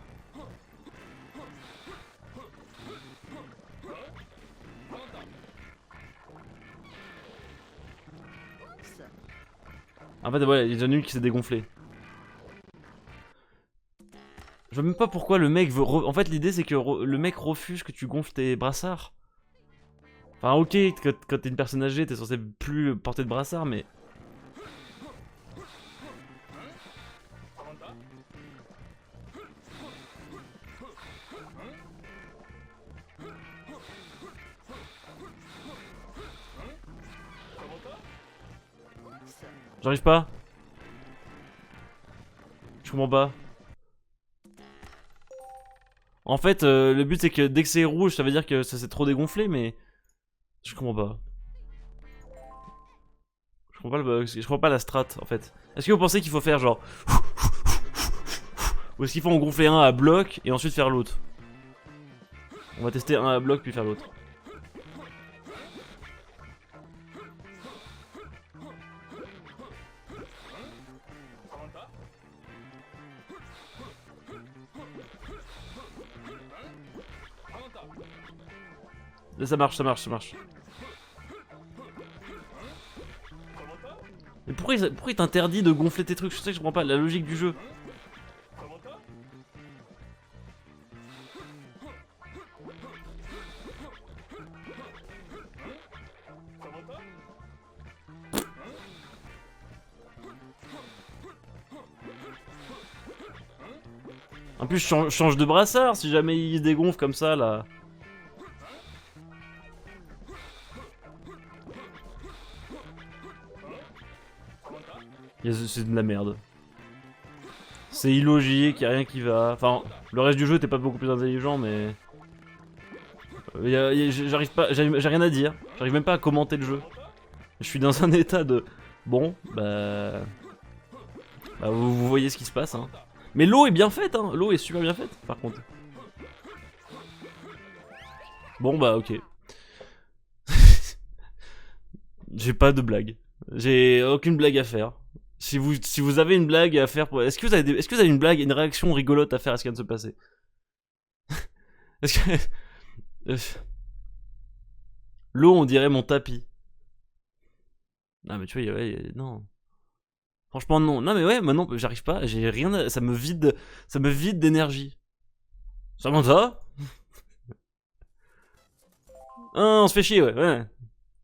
En fait, voilà, il y en a une qui s'est dégonflée. Je vois même pas pourquoi le mec veut... En fait, l'idée, c'est que le mec refuse que tu gonfles tes brassards. Enfin, ok, quand t'es une personne âgée, t'es censé plus porter de brassard, mais... J'arrive pas. Je comprends pas. En fait, le but c'est que dès que c'est rouge, ça veut dire que ça s'est trop dégonflé, mais... Je comprends pas. Je comprends pas la strat, en fait. Est-ce que vous pensez qu'il faut faire genre... Ou est-ce qu'il faut en gonfler un à bloc et ensuite faire l'autre? On va tester un à bloc puis faire l'autre. Là, ça marche. Mais pourquoi il t'interdit de gonfler tes trucs? Je sais que je comprends pas la logique du jeu. En plus, je change de brassard si jamais il se dégonfle comme ça là. C'est de la merde. C'est illogique, y'a rien qui va. Enfin, le reste du jeu t'es pas beaucoup plus intelligent, mais. J'arrive pas, j'ai rien à dire. J'arrive même pas à commenter le jeu. Je suis dans un état de. Bon, bah vous voyez ce qui se passe, hein. Mais l'eau est bien faite, hein. L'eau est super bien faite, par contre. Bon, bah ok. J'ai pas de blague. J'ai aucune blague à faire. Si vous avez une blague à faire, est-ce que vous avez une blague, une réaction rigolote à faire à ce qui vient de se passer? Est-ce que l'eau, on dirait mon tapis. Non mais tu vois, non. Franchement non. Non mais ouais, maintenant j'arrive pas, j'ai rien, ça me vide d'énergie. Samantha? Ah, on se fait chier, ouais.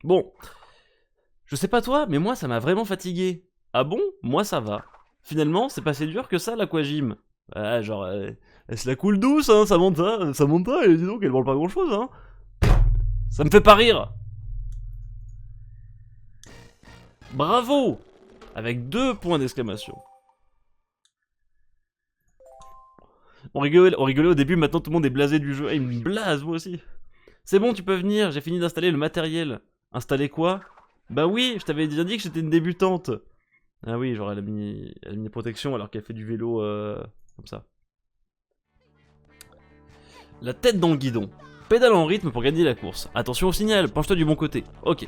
Bon. Je sais pas toi, mais moi, ça m'a vraiment fatigué. Ah bon? Moi, ça va. Finalement, c'est pas si dur que ça, l'aquagym. Ah, genre, elle se la coule douce, hein, Samantha, et dis donc, elle vole pas grand-chose, hein. Ça me fait pas rire. Bravo! Avec 2 points d'exclamation. On rigolait au début, maintenant tout le monde est blasé du jeu. Et il me blase, moi aussi. C'est bon, tu peux venir, j'ai fini d'installer le matériel. Installer quoi? Bah oui, je t'avais déjà dit que j'étais une débutante. Ah oui, genre elle a mis protection alors qu'elle fait du vélo comme ça. La tête dans le guidon. Pédale en rythme pour gagner la course. Attention au signal, penche-toi du bon côté. Ok.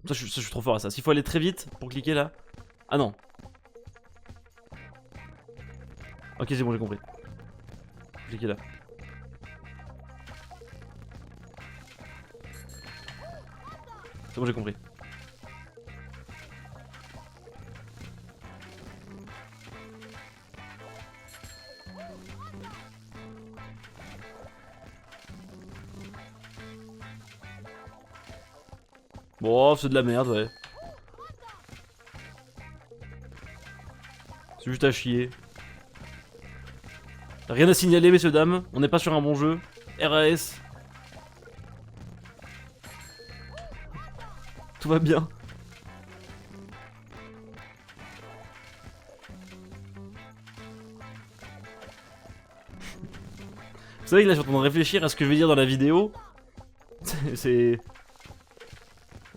Ça, je suis trop fort à ça. S'il faut aller très vite pour cliquer là. Ah non. Ok, c'est bon, j'ai compris. Cliquez là. C'est bon, j'ai compris. Bon, c'est de la merde, ouais. C'est juste à chier. Rien à signaler, messieurs, dames. On n'est pas sur un bon jeu. RAS. Tout va bien. Vous savez que là, je suis en train de réfléchir à ce que je vais dire dans la vidéo. C'est...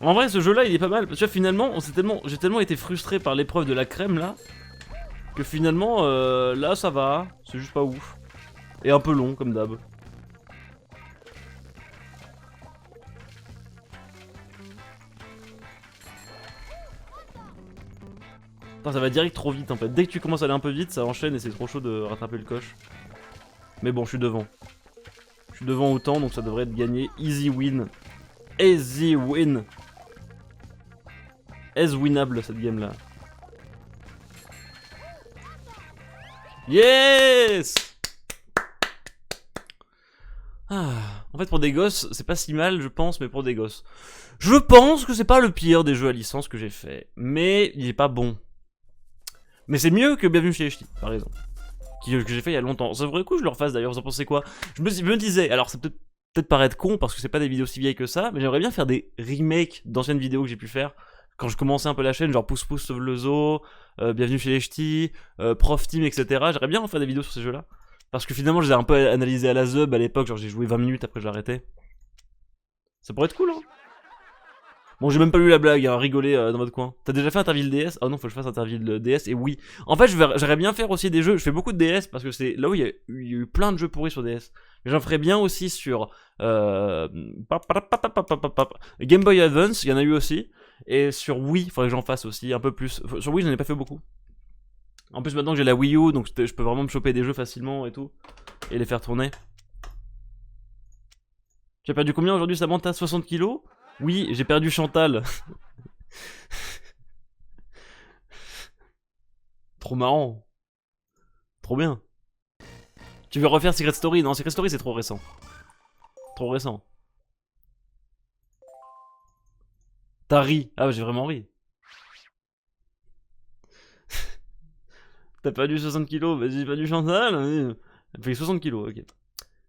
En vrai, ce jeu-là, il est pas mal. Parce que finalement, j'ai tellement été frustré par l'épreuve de la crème, là, que finalement, là, ça va. C'est juste pas ouf. Et un peu long, comme d'hab. Putain, ça va direct trop vite, en fait. Dès que tu commences à aller un peu vite, ça enchaîne et c'est trop chaud de rattraper le coche. Mais bon, je suis devant. Je suis devant autant, donc ça devrait être gagné. Easy win. Easy win. Est-ce winnable, cette game-là? Yes! Ah, en fait, pour des gosses, c'est pas si mal, je pense, mais pour des gosses. Je pense que c'est pas le pire des jeux à licence que j'ai fait, mais il est pas bon. Mais c'est mieux que Bienvenue chez les Ch'tis, par exemple. Que j'ai fait il y a longtemps. Ça vaudrait coup que je le refasse d'ailleurs, vous en pensez quoi? Je me disais, alors ça peut peut-être paraître con parce que c'est pas des vidéos si vieilles que ça, mais j'aimerais bien faire des remakes d'anciennes vidéos que j'ai pu faire quand je commençais un peu la chaîne, genre Pouce Pouce Sauve le Zoo, Bienvenue chez les Ch'tis, Prof Team, etc. J'aimerais bien en faire des vidéos sur ces jeux-là. Parce que finalement, je les ai un peu analysés à la zeub à l'époque, genre j'ai joué 20 minutes après j'ai arrêté. Ça pourrait être cool, hein. Bon, j'ai même pas lu la blague, hein, rigoler dans votre coin. T'as déjà fait Interville DS? Oh non, faut que je fasse Interville DS, et oui. En fait, j'aimerais bien faire aussi des jeux, je fais beaucoup de DS, parce que c'est là où il y a eu plein de jeux pourris sur DS. Mais j'en ferais bien aussi sur Game Boy Advance, il y en a eu aussi. Et sur Wii, il faudrait que j'en fasse aussi un peu plus. Sur Wii, j'en ai pas fait beaucoup. En plus, maintenant que j'ai la Wii U, donc je peux vraiment me choper des jeux facilement et tout. Et les faire tourner. Tu as perdu combien aujourd'hui, Samantha? 60 kilos? Oui, j'ai perdu Chantal. Trop marrant. Trop bien. Tu veux refaire Secret Story? Non, Secret Story c'est trop récent. Trop récent. T'as ri. Ah, j'ai vraiment ri. T'as perdu 60 kilos? Vas-y, j'ai perdu Chantal. Elle fait 60 kilos, ok.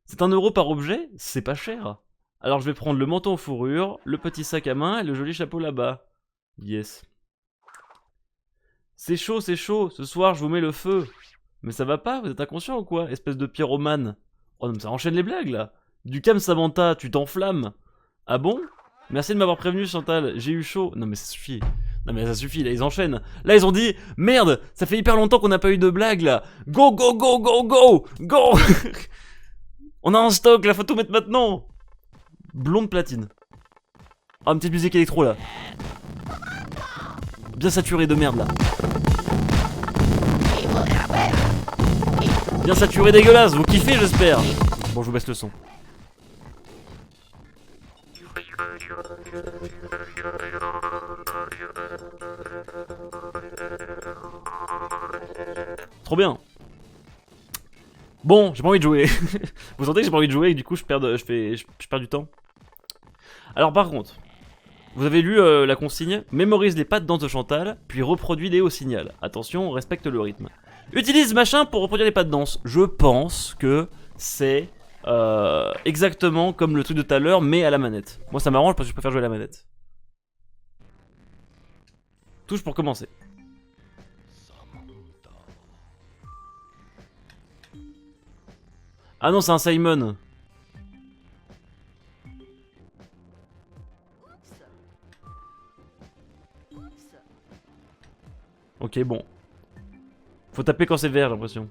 C'est 1 € par objet? C'est pas cher. Alors je vais prendre le manteau en fourrure, le petit sac à main et le joli chapeau là-bas. Yes. C'est chaud, ce soir je vous mets le feu. Mais ça va pas, vous êtes inconscient ou quoi, espèce de pyromane? Oh non mais ça enchaîne les blagues là. Du calme Samantha, tu t'enflammes. Ah bon? Merci de m'avoir prévenu Chantal, j'ai eu chaud. Non mais ça suffit. Non mais ça suffit, là ils enchaînent. Là ils ont dit, merde, ça fait hyper longtemps qu'on n'a pas eu de blague là. Go, go, go, go, go, go. On a un stock, la faut tout mettre maintenant. Blonde platine. Ah, une petite musique électro là. Bien saturé de merde là. Bien saturé dégueulasse, vous kiffez j'espère. Bon, je vous baisse le son. Trop bien. Bon, j'ai pas envie de jouer. Vous sentez que j'ai pas envie de jouer et que du coup je perds, je perds du temps. Alors par contre, vous avez lu la consigne, mémorise les pas de danse de Chantal, puis reproduis-les au signal. Attention, respecte le rythme. Utilise machin pour reproduire les pas de danse. Je pense que c'est exactement comme le truc de tout à l'heure, mais à la manette. Moi ça m'arrange parce que je préfère jouer à la manette. Touche pour commencer. Ah non, c'est un Simon. Ok, bon. Faut taper quand c'est vert, j'ai l'impression.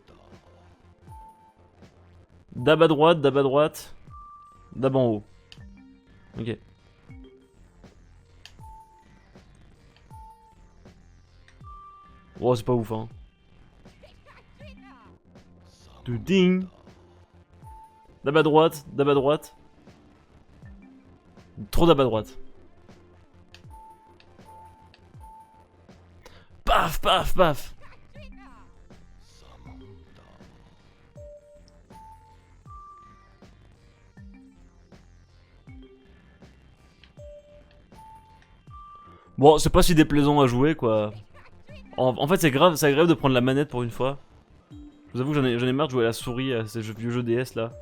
Dab à droite, dab à droite. Dab en haut. Ok. Oh, c'est pas ouf, hein. Ding. Dab à droite, dab à droite. Trop dab à droite. Paf, paf, paf. Bon, c'est pas si déplaisant à jouer, quoi. En fait, c'est agréable de prendre la manette pour une fois. Je vous avoue que j'en ai marre de jouer à la souris à ces vieux jeux DS là.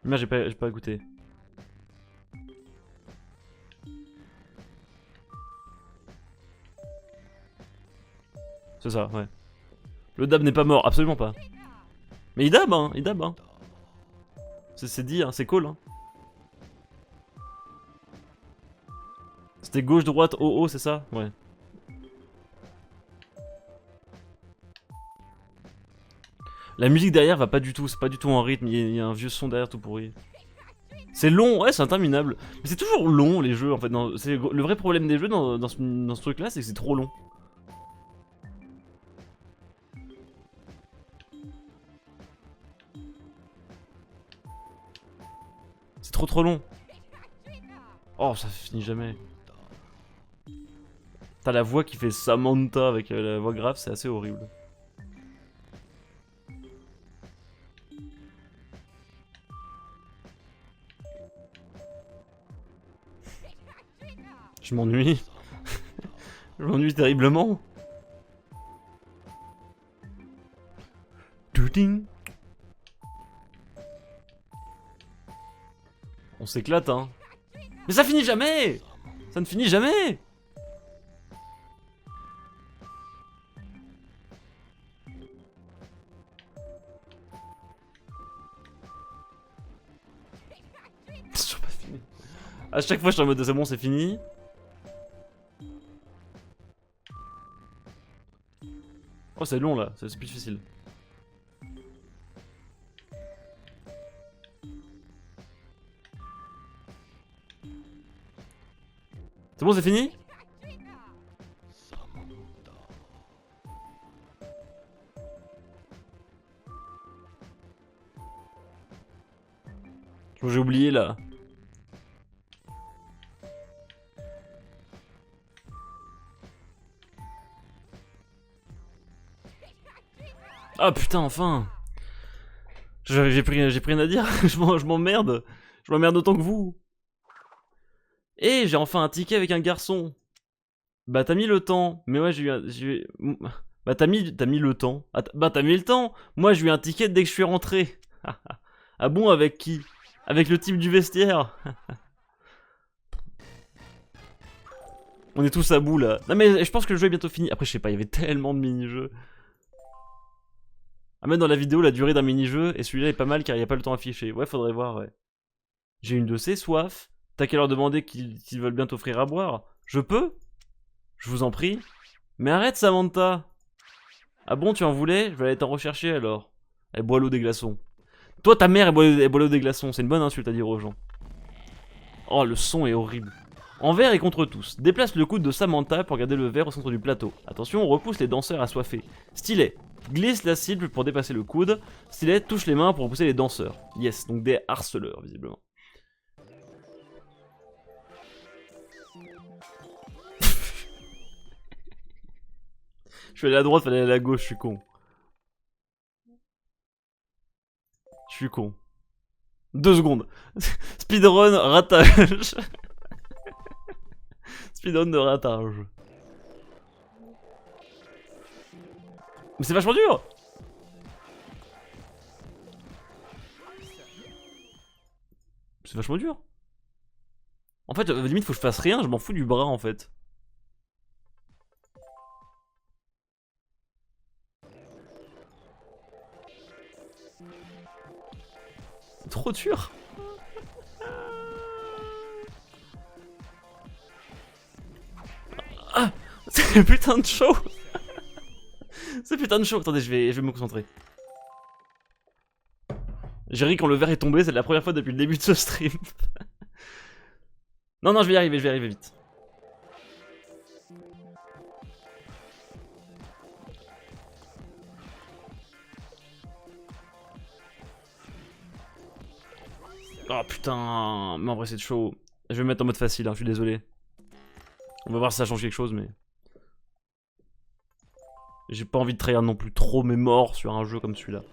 Mais j'ai pas goûté. C'est ça, ouais. Le dab n'est pas mort, absolument pas. Mais il dab, hein. C'est dit, hein, c'est cool, hein. C'était gauche, droite, haut, haut, c'est ça? Ouais. La musique derrière va pas du tout, c'est pas du tout en rythme, il y a un vieux son derrière tout pourri. C'est long, ouais, c'est interminable. Mais c'est toujours long les jeux en fait. Le vrai problème des jeux dans ce truc là, c'est que c'est trop long. C'est trop long. Oh, ça finit jamais. T'as la voix qui fait Samantha avec la voix grave, c'est assez horrible. Je m'ennuie. Je m'ennuie terriblement. On s'éclate, hein. Mais ça finit jamais. Ça ne finit jamais. C'est toujours pas fini. À chaque fois, je suis en mode c'est bon, c'est fini. Oh, c'est long là, c'est plus difficile. C'est bon, c'est fini? J'ai oublié là. Ah putain, enfin. J'ai pris rien à dire. Je m'emmerde. Je m'emmerde autant que vous. Et j'ai enfin un ticket avec un garçon. Bah t'as mis le temps. Mais ouais, Bah t'as mis le temps. Bah t'as mis le temps. Moi j'ai eu un ticket dès que je suis rentré. Ah bon, avec qui? Avec le type du vestiaire. On est tous à bout là. Non mais je pense que le jeu est bientôt fini. Après je sais pas, il y avait tellement de mini-jeux. Ah mais dans la vidéo la durée d'un mini-jeu et celui-là est pas mal car il n'y a pas le temps affiché. Ouais, faudrait voir, ouais. J'ai une de ces soifs. T'as qu'à leur demander qu'ils veulent bien t'offrir à boire. Je peux? Je vous en prie. Mais arrête Samantha. Ah bon, tu en voulais? Je vais aller t'en rechercher alors. Elle boit l'eau des glaçons. Toi, ta mère, elle boit l'eau des glaçons. C'est une bonne insulte à dire aux gens. Oh, le son est horrible. Envers et contre tous. Déplace le coude de Samantha pour garder le verre au centre du plateau. Attention, on repousse les danseurs assoiffés. Stylet. Glisse la cible pour dépasser le coude. Stylet touche les mains pour repousser les danseurs. Yes, donc des harceleurs, visiblement. Je suis allé à droite, fallait aller à la gauche, je suis con. suis con. 2 secondes. Speedrun ratage. Speedrun de ratage. Mais c'est vachement dur. C'est vachement dur. En fait, limite, faut que je fasse rien, je m'en fous du bras en fait. C'est trop dur. Ah, c'est putain de chaud. C'est putain de chaud. Attendez, je vais me concentrer. J'ai ri quand le verre est tombé, c'est la première fois depuis le début de ce stream. Non, je vais y arriver vite. Oh putain, mais en vrai c'est chaud. Je vais me mettre en mode facile, hein, je suis désolé. On va voir si ça change quelque chose, mais... J'ai pas envie de trahir non plus trop mes morts sur un jeu comme celui-là.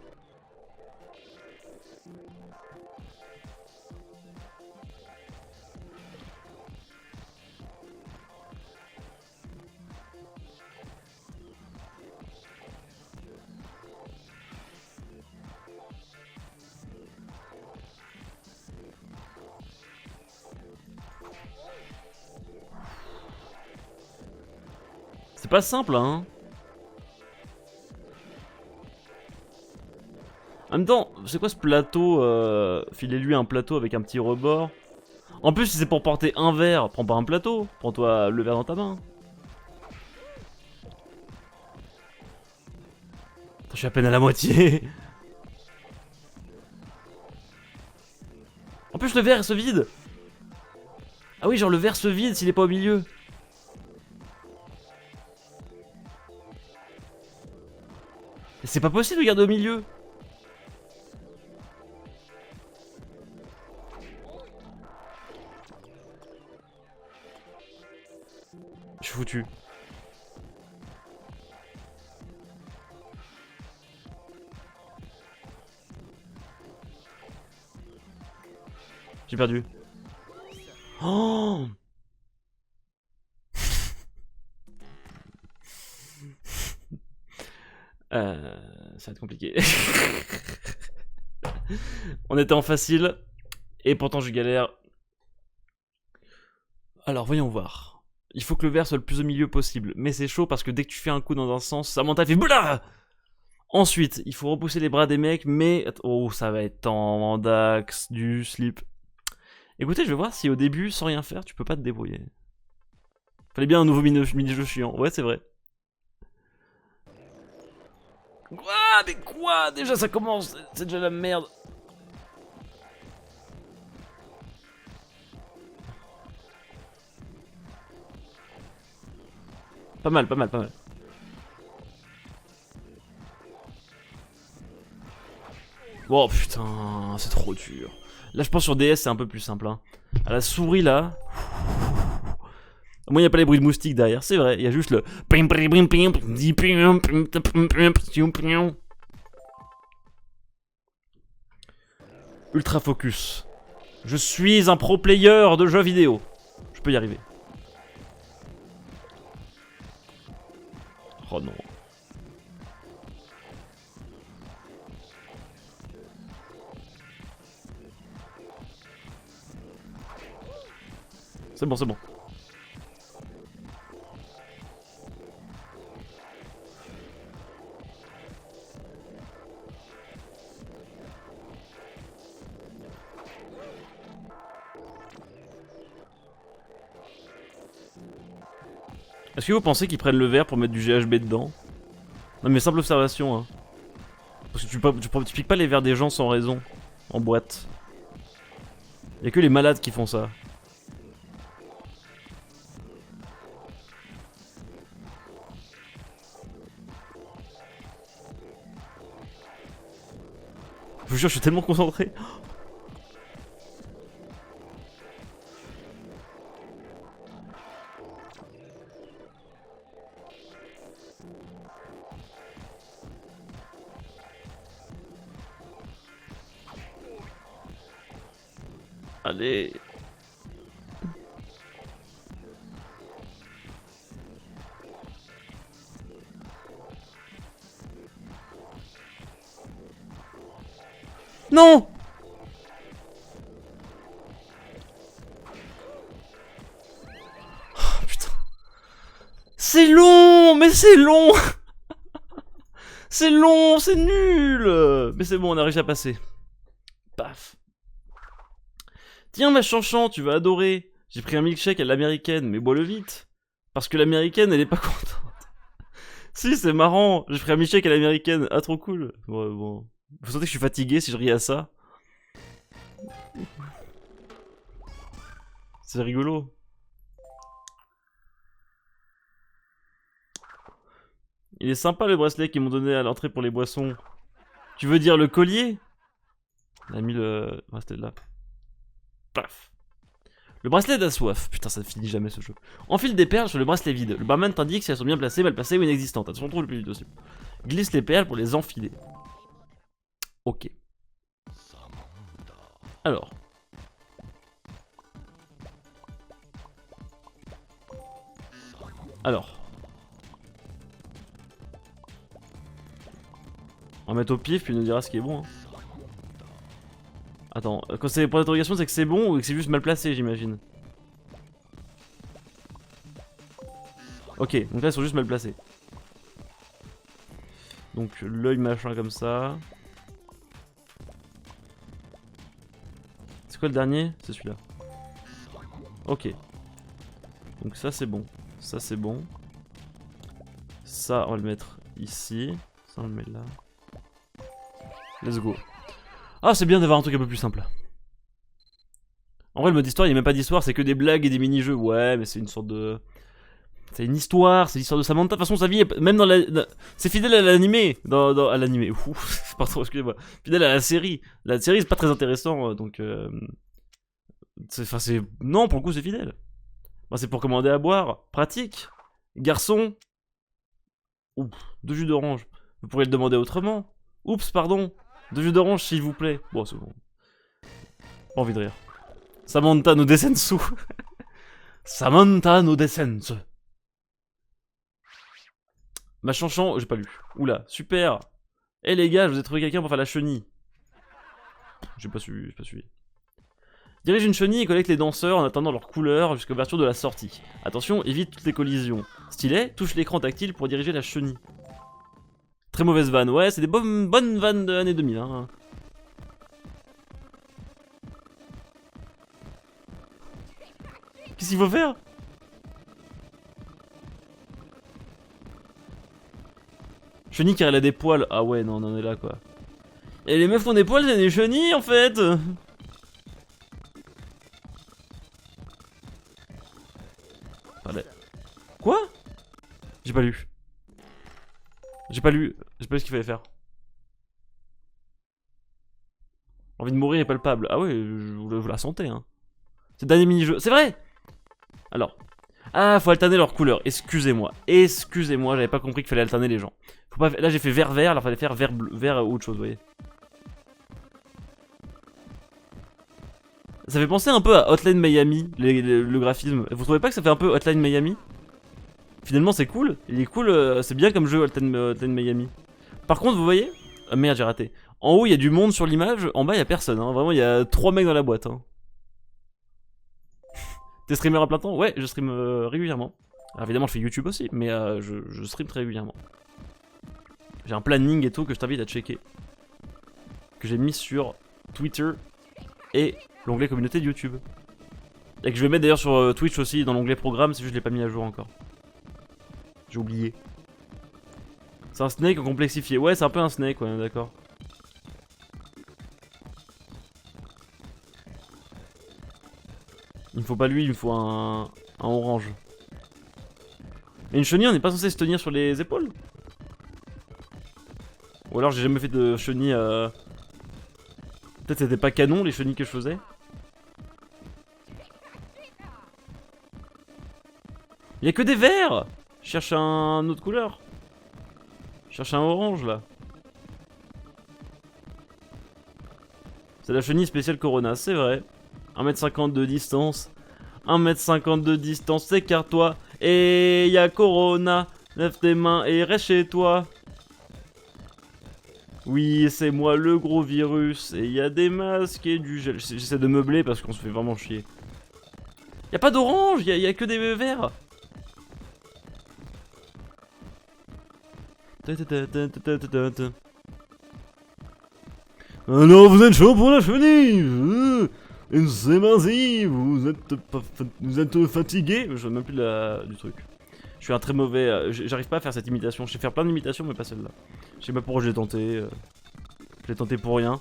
C'est pas simple, hein. En même temps, c'est quoi ce plateau filez-lui un plateau avec un petit rebord. En plus, si c'est pour porter un verre, prends pas un plateau. Prends-toi le verre dans ta main. Attends, je suis à peine à la moitié. En plus, le verre se vide. Ah oui, genre le verre se vide s'il est pas au milieu. C'est pas possible de garder au milieu. Je suis foutu. J'ai perdu. Oh. Ça va être compliqué. On était en facile. Et pourtant je galère. Alors voyons voir. Il faut que le verre soit le plus au milieu possible. Mais c'est chaud parce que dès que tu fais un coup dans un sens, ça monte à fait boula. Ensuite, il faut repousser les bras des mecs, mais... Oh, ça va être en dax, du slip. Écoutez, je vais voir si au début, sans rien faire, tu peux pas te débrouiller. Fallait bien un nouveau mini-jeu chiant. Ouais, c'est vrai. Quoi? Mais quoi? Déjà, ça commence. C'est déjà la merde. Pas mal, pas mal, pas mal. Oh putain, c'est trop dur. Là, je pense sur DS, c'est un peu plus simple. Hein. À la souris, là... Moi, il n'y a pas les bruits de moustiques derrière, c'est vrai. Il y a juste le... Ultra focus. Je suis un pro player de jeux vidéo. Je peux y arriver. Oh non. C'est bon, c'est bon. Est-ce que vous pensez qu'ils prennent le verre pour mettre du GHB dedans? Non mais simple observation hein. Parce que tu piques pas les verres des gens sans raison. En boîte. Y'a que les malades qui font ça. Je vous jure, je suis tellement concentré. Allez. Non! Oh, putain. C'est long, mais c'est long. C'est long, c'est nul. Mais c'est bon, on a réussi à passer. Paf. Tiens, ma chanchant, tu vas adorer. J'ai pris un milkshake à l'américaine, mais bois-le vite. Parce que l'américaine, elle est pas contente. Si, c'est marrant. J'ai pris un milkshake à l'américaine. Ah, trop cool. Ouais, bon. Vous sentez que je suis fatigué si je ris à ça? C'est rigolo. Il est sympa le bracelet qu'ils m'ont donné à l'entrée pour les boissons. Tu veux dire le collier? On a mis le bracelet là. Paf. Le bracelet n'a soif. Putain, ça ne finit jamais ce jeu. Enfile des perles sur le bracelet vide. Le barman t'indique si elles sont bien placées, mal placées ou inexistantes. Attention, trouve le plus vite possible. Glisse les perles pour les enfiler. Ok. Alors. On va mettre au pif, puis il nous dira ce qui est bon. Hein. Attends, quand c'est pour l'interrogation, c'est que c'est bon ou que c'est juste mal placé, j'imagine. Ok, donc là, ils sont juste mal placés. Donc, l'œil machin comme ça. C'est quoi le dernier? C'est celui-là. Ok. Donc ça, c'est bon. Ça, c'est bon. Ça, on va le mettre ici. Ça, on le met là. Let's go. Ah, c'est bien d'avoir un truc un peu plus simple. En vrai, le mode histoire, il n'y a même pas d'histoire, c'est que des blagues et des mini-jeux. Ouais, mais c'est une sorte de... C'est une histoire, c'est l'histoire de Samantha. De toute façon, sa vie, même dans la... C'est fidèle à l'animé. À l'animé. Ouh, pardon, excusez-moi. Fidèle à la série. La série, c'est pas très intéressant, donc... Enfin, c'est... Non, pour le coup, c'est fidèle. Bah, c'est pour commander à boire. Pratique. Garçon. Oups, 2 jus d'orange. Vous pourriez le demander autrement. Oups, pardon. 2 jus d'orange, s'il vous plaît. Bon, c'est bon. Pas envie de rire. Samantha no descensu. Samantha no descensu. Ma chanchant, j'ai pas lu. Oula, super. Eh les gars, je vous ai trouvé quelqu'un pour faire la chenille. J'ai pas suivi. Dirige une chenille et collecte les danseurs en attendant leur couleur jusqu'à l'ouverture de la sortie. Attention, évite toutes les collisions. Stylet, touche l'écran tactile pour diriger la chenille. Très mauvaise vanne, ouais, c'est des bonnes vannes de l'année 2000. Hein. Qu'est-ce qu'il faut faire? Chenille car elle a des poils. Ah ouais, non, on en est là quoi. Et les meufs qui ont des poils, c'est des chenilles en fait. Allez. Quoi? J'ai pas lu. J'ai pas lu ce qu'il fallait faire. Envie de mourir est palpable. Ah ouais, vous la sentez hein. C'est le dernier mini-jeu. C'est vrai. Alors. Ah, faut alterner leurs couleurs. Excusez-moi, j'avais pas compris qu'il fallait alterner les gens. Faut pas... Là j'ai fait vert-vert, là fallait faire vert ou autre chose, vous voyez. Ça fait penser un peu à Hotline Miami, le graphisme. Vous trouvez pas que ça fait un peu Hotline Miami? Finalement c'est cool, il est cool, c'est bien comme jeu Hotline Miami. Par contre vous voyez... Ah merde j'ai raté. En haut il y a du monde sur l'image, en bas il y a personne, hein. Vraiment il y a 3 mecs dans la boîte. Hein. T'es streamer à plein temps? Ouais, je stream régulièrement. Alors évidemment je fais YouTube aussi, mais je stream très régulièrement. J'ai un planning et tout que je t'invite à checker. Que j'ai mis sur Twitter et l'onglet communauté de YouTube. Et que je vais mettre d'ailleurs sur Twitch aussi dans l'onglet programme, c'est juste que je l'ai pas mis à jour encore. J'ai oublié. C'est un snake complexifié. Ouais, c'est un peu un snake, ouais, d'accord. Il me faut pas lui, il me faut un orange. Mais une chenille, on n'est pas censé se tenir sur les épaules? Ou alors j'ai jamais fait de chenille Peut-être c'était pas canon les chenilles que je faisais. Il y a que des verts. Je cherche un autre couleur. Je cherche un orange là. C'est la chenille spéciale Corona, c'est vrai. 1m50 de distance. 1m50 de distance, écarte-toi. Et y'a Corona. Lève tes mains et reste chez toi. Oui, c'est moi le gros virus. Et y a des masques et du gel. J'essaie de meubler parce qu'on se fait vraiment chier. Y'a pas d'orange, y a que des verts. Alors vous êtes chaud pour la chenille. C'est mardi, vous êtes fatigué. Je sais même plus du truc. Je suis un très mauvais... J'arrive pas à faire cette imitation. Je sais faire plein d'imitations mais pas celle-là. Je sais pas pourquoi je l'ai tenté. Je l'ai tenté pour rien.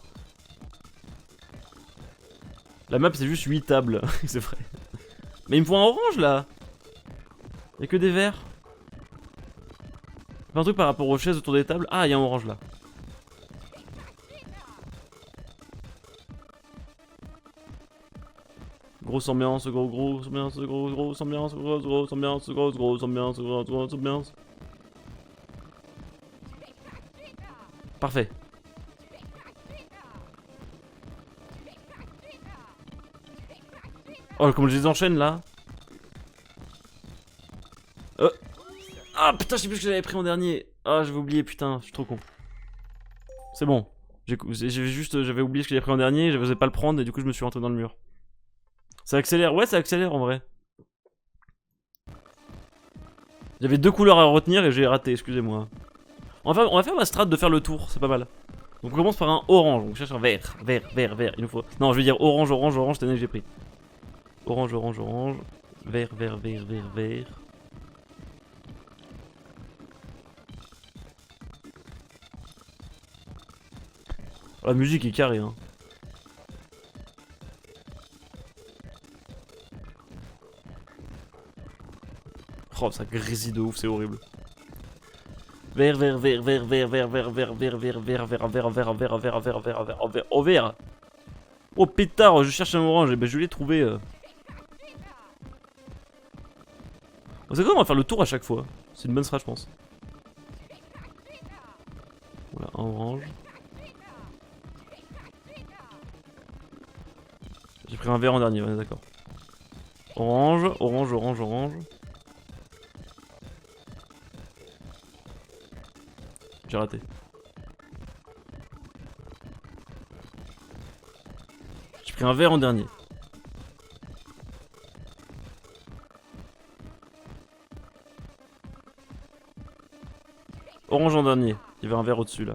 La map c'est juste 8 tables, c'est vrai. Mais il me faut un orange là. Y'a que des verts. Fais un truc par rapport aux chaises autour des tables. Ah, y'a un orange là. Grosse ambiance, grosse ambiance, grosse ambiance, grosse ambiance, grosse ambiance, grosse ambiance. Parfait. Oh, comme je les enchaîne là. Ah putain, je sais plus ce que j'avais pris en dernier. Ah, j'avais oublié, putain, je suis trop con. C'est bon. J'avais oublié ce que j'avais pris en dernier, je n'osais pas le prendre et du coup je me suis rentré dans le mur. Ça accélère, ouais, ça accélère en vrai. J'avais 2 couleurs à retenir et j'ai raté, excusez-moi. On va faire ma strat de faire le tour, c'est pas mal. Donc on commence par un orange, donc je cherche un vert, vert, il nous faut... Non, je vais dire orange, orange, orange, c'est que j'ai pris. Orange, orange, orange, vert. Oh, la musique est carrée, hein. Oh, ça grésille de ouf, c'est horrible. Vert. Oh pétard, je cherche un orange, et ben je l'ai trouvé. C'est quoi, on va faire le tour à chaque fois. C'est une bonne strat, je pense. Voilà, un orange. J'ai pris un vert en dernier, on est d'accord. Orange. J'ai raté. J'ai pris un vert en dernier. Orange en dernier. Il y avait un vert au-dessus là.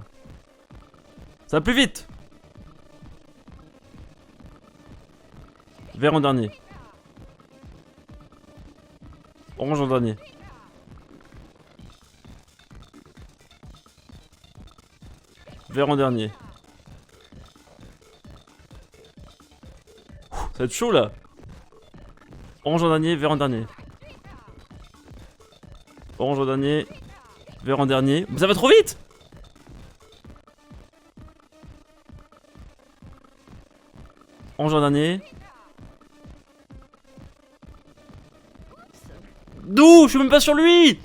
Ça va plus vite. Vert en dernier. Orange en dernier. Vert en dernier. Ça va être chaud là. Orange en dernier, vert en dernier. Orange en dernier, vert en dernier. Mais ça va trop vite. Orange en dernier. D'où? Je suis même pas sur lui.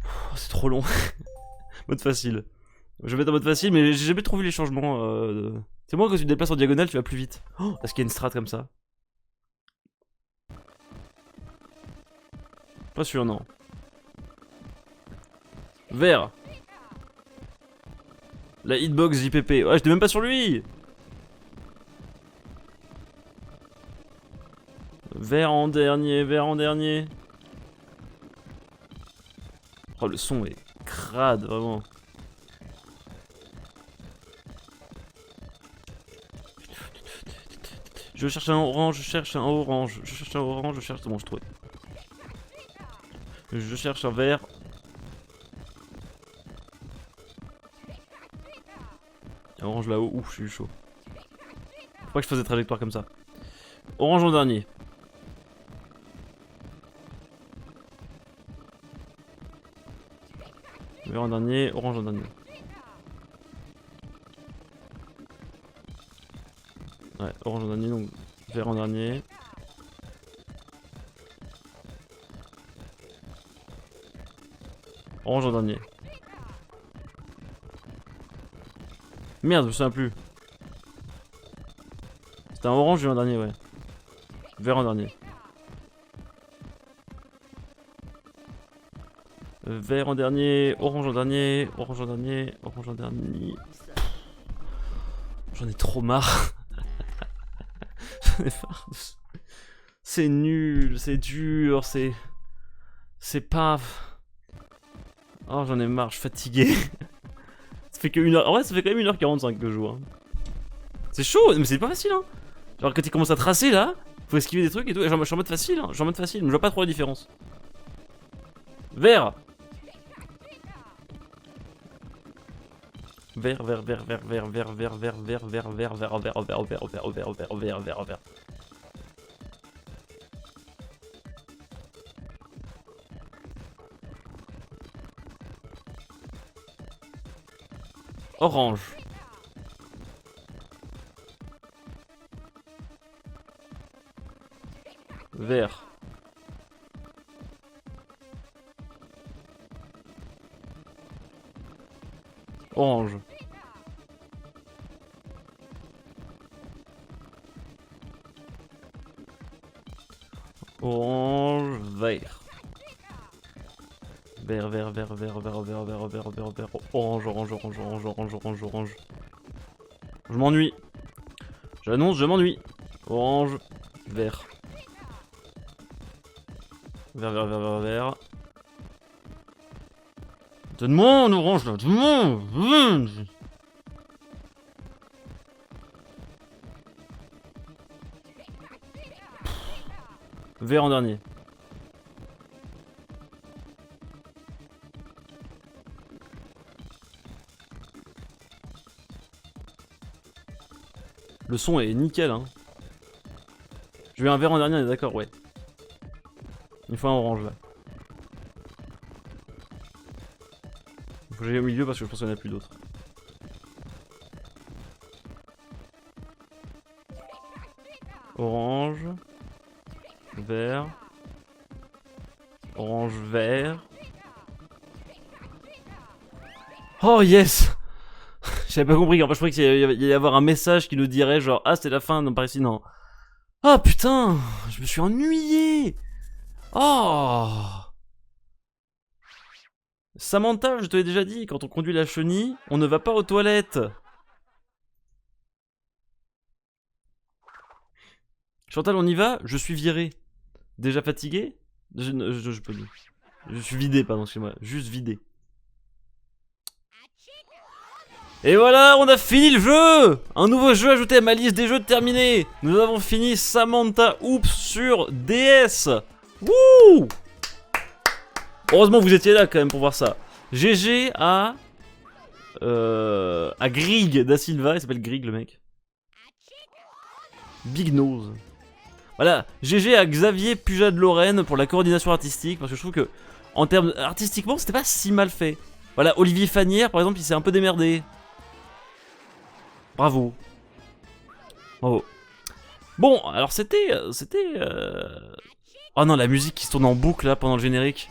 Oh, c'est trop long. Mode facile. Je vais mettre en mode facile, mais j'ai jamais trouvé les changements. C'est moi quand tu te déplaces en diagonale, tu vas plus vite. Oh, est-ce qu'il y a une strat comme ça? Pas sûr, non. Vert. La hitbox JPP. Ouais, j'étais même pas sur lui. Vert en dernier. Oh, le son est crade, vraiment. Je cherche un orange, je cherche un orange. C'est bon, je trouve. Je cherche un vert. Un orange là-haut. Ouf, je suis chaud. Pourquoi je faisais trajectoire comme ça? Orange en dernier. Vert en dernier, orange en dernier. Ouais, orange en dernier, donc vert en dernier. Orange en dernier. Merde, je me souviens plus. C'était un orange, j'ai eu un dernier, ouais. Vert en dernier. Vert en dernier, orange en dernier, orange en dernier, orange en dernier. J'en ai trop marre. J'en ai marre. C'est nul, c'est dur, c'est... C'est pas... Oh, j'en ai marre, je suis fatigué. Ça fait que 1h... En vrai, ça fait quand même 1h45 que je joue. Hein. C'est chaud, mais c'est pas facile, hein. Genre, quand il commence à tracer, là, faut esquiver des trucs et tout. Et je suis en mode facile, hein. Je suis en mode facile, mais je vois pas trop la différence. Vert. Vert, vert, vert, vert, vert, vert, vert, vert, vert, vert, vert, vert, vert, vert, vert, vert, vert, vert, vert, vert. Orange. Vert. Orange. Orange, vert. Vert, vert, vert, vert, vert, vert, vert, vert, vert, vert, orange, orange, orange, orange, orange, orange, orange. Je m'ennuie. J'annonce, je m'ennuie. Orange, vert. Vert, vert, vert, vert, vert. Donne-moi un orange là, donne-moi. Vert en dernier. Le son est nickel, hein. Je vais un vert en dernier, on est d'accord, ouais. Il faut un orange là. Il faut que j'aille au milieu parce que je pense qu'il n'y en a plus d'autres. Orange. Vert. Orange, vert. Oh yes. J'avais pas compris, en fait, je croyais qu'il allait y avoir un message qui nous dirait genre ah c'est la fin, non par ici, non. Ah putain, je me suis ennuyé. Oh. Samantha, je te l'ai déjà dit, quand on conduit la chenille, on ne va pas aux toilettes. Chantal, on y va? Je suis viré. Déjà fatigué? Je peux dire. Je suis vidé, pardon, excusez-moi. Juste vidé. Et voilà, on a fini le jeu! Un nouveau jeu ajouté à ma liste des jeux terminés. Nous avons fini Samantha Oops sur DS. Wouh! Heureusement que vous étiez là quand même pour voir ça. GG à Grig da Silva, il s'appelle Grig le mec. Big Nose. Voilà, GG à Xavier Puja de Lorraine pour la coordination artistique, parce que je trouve que, en termes artistiquement, c'était pas si mal fait. Voilà, Olivier Fanière, par exemple, il s'est un peu démerdé. Bravo. Bravo. Bon, alors c'était... Oh non, la musique qui se tourne en boucle, là, pendant le générique.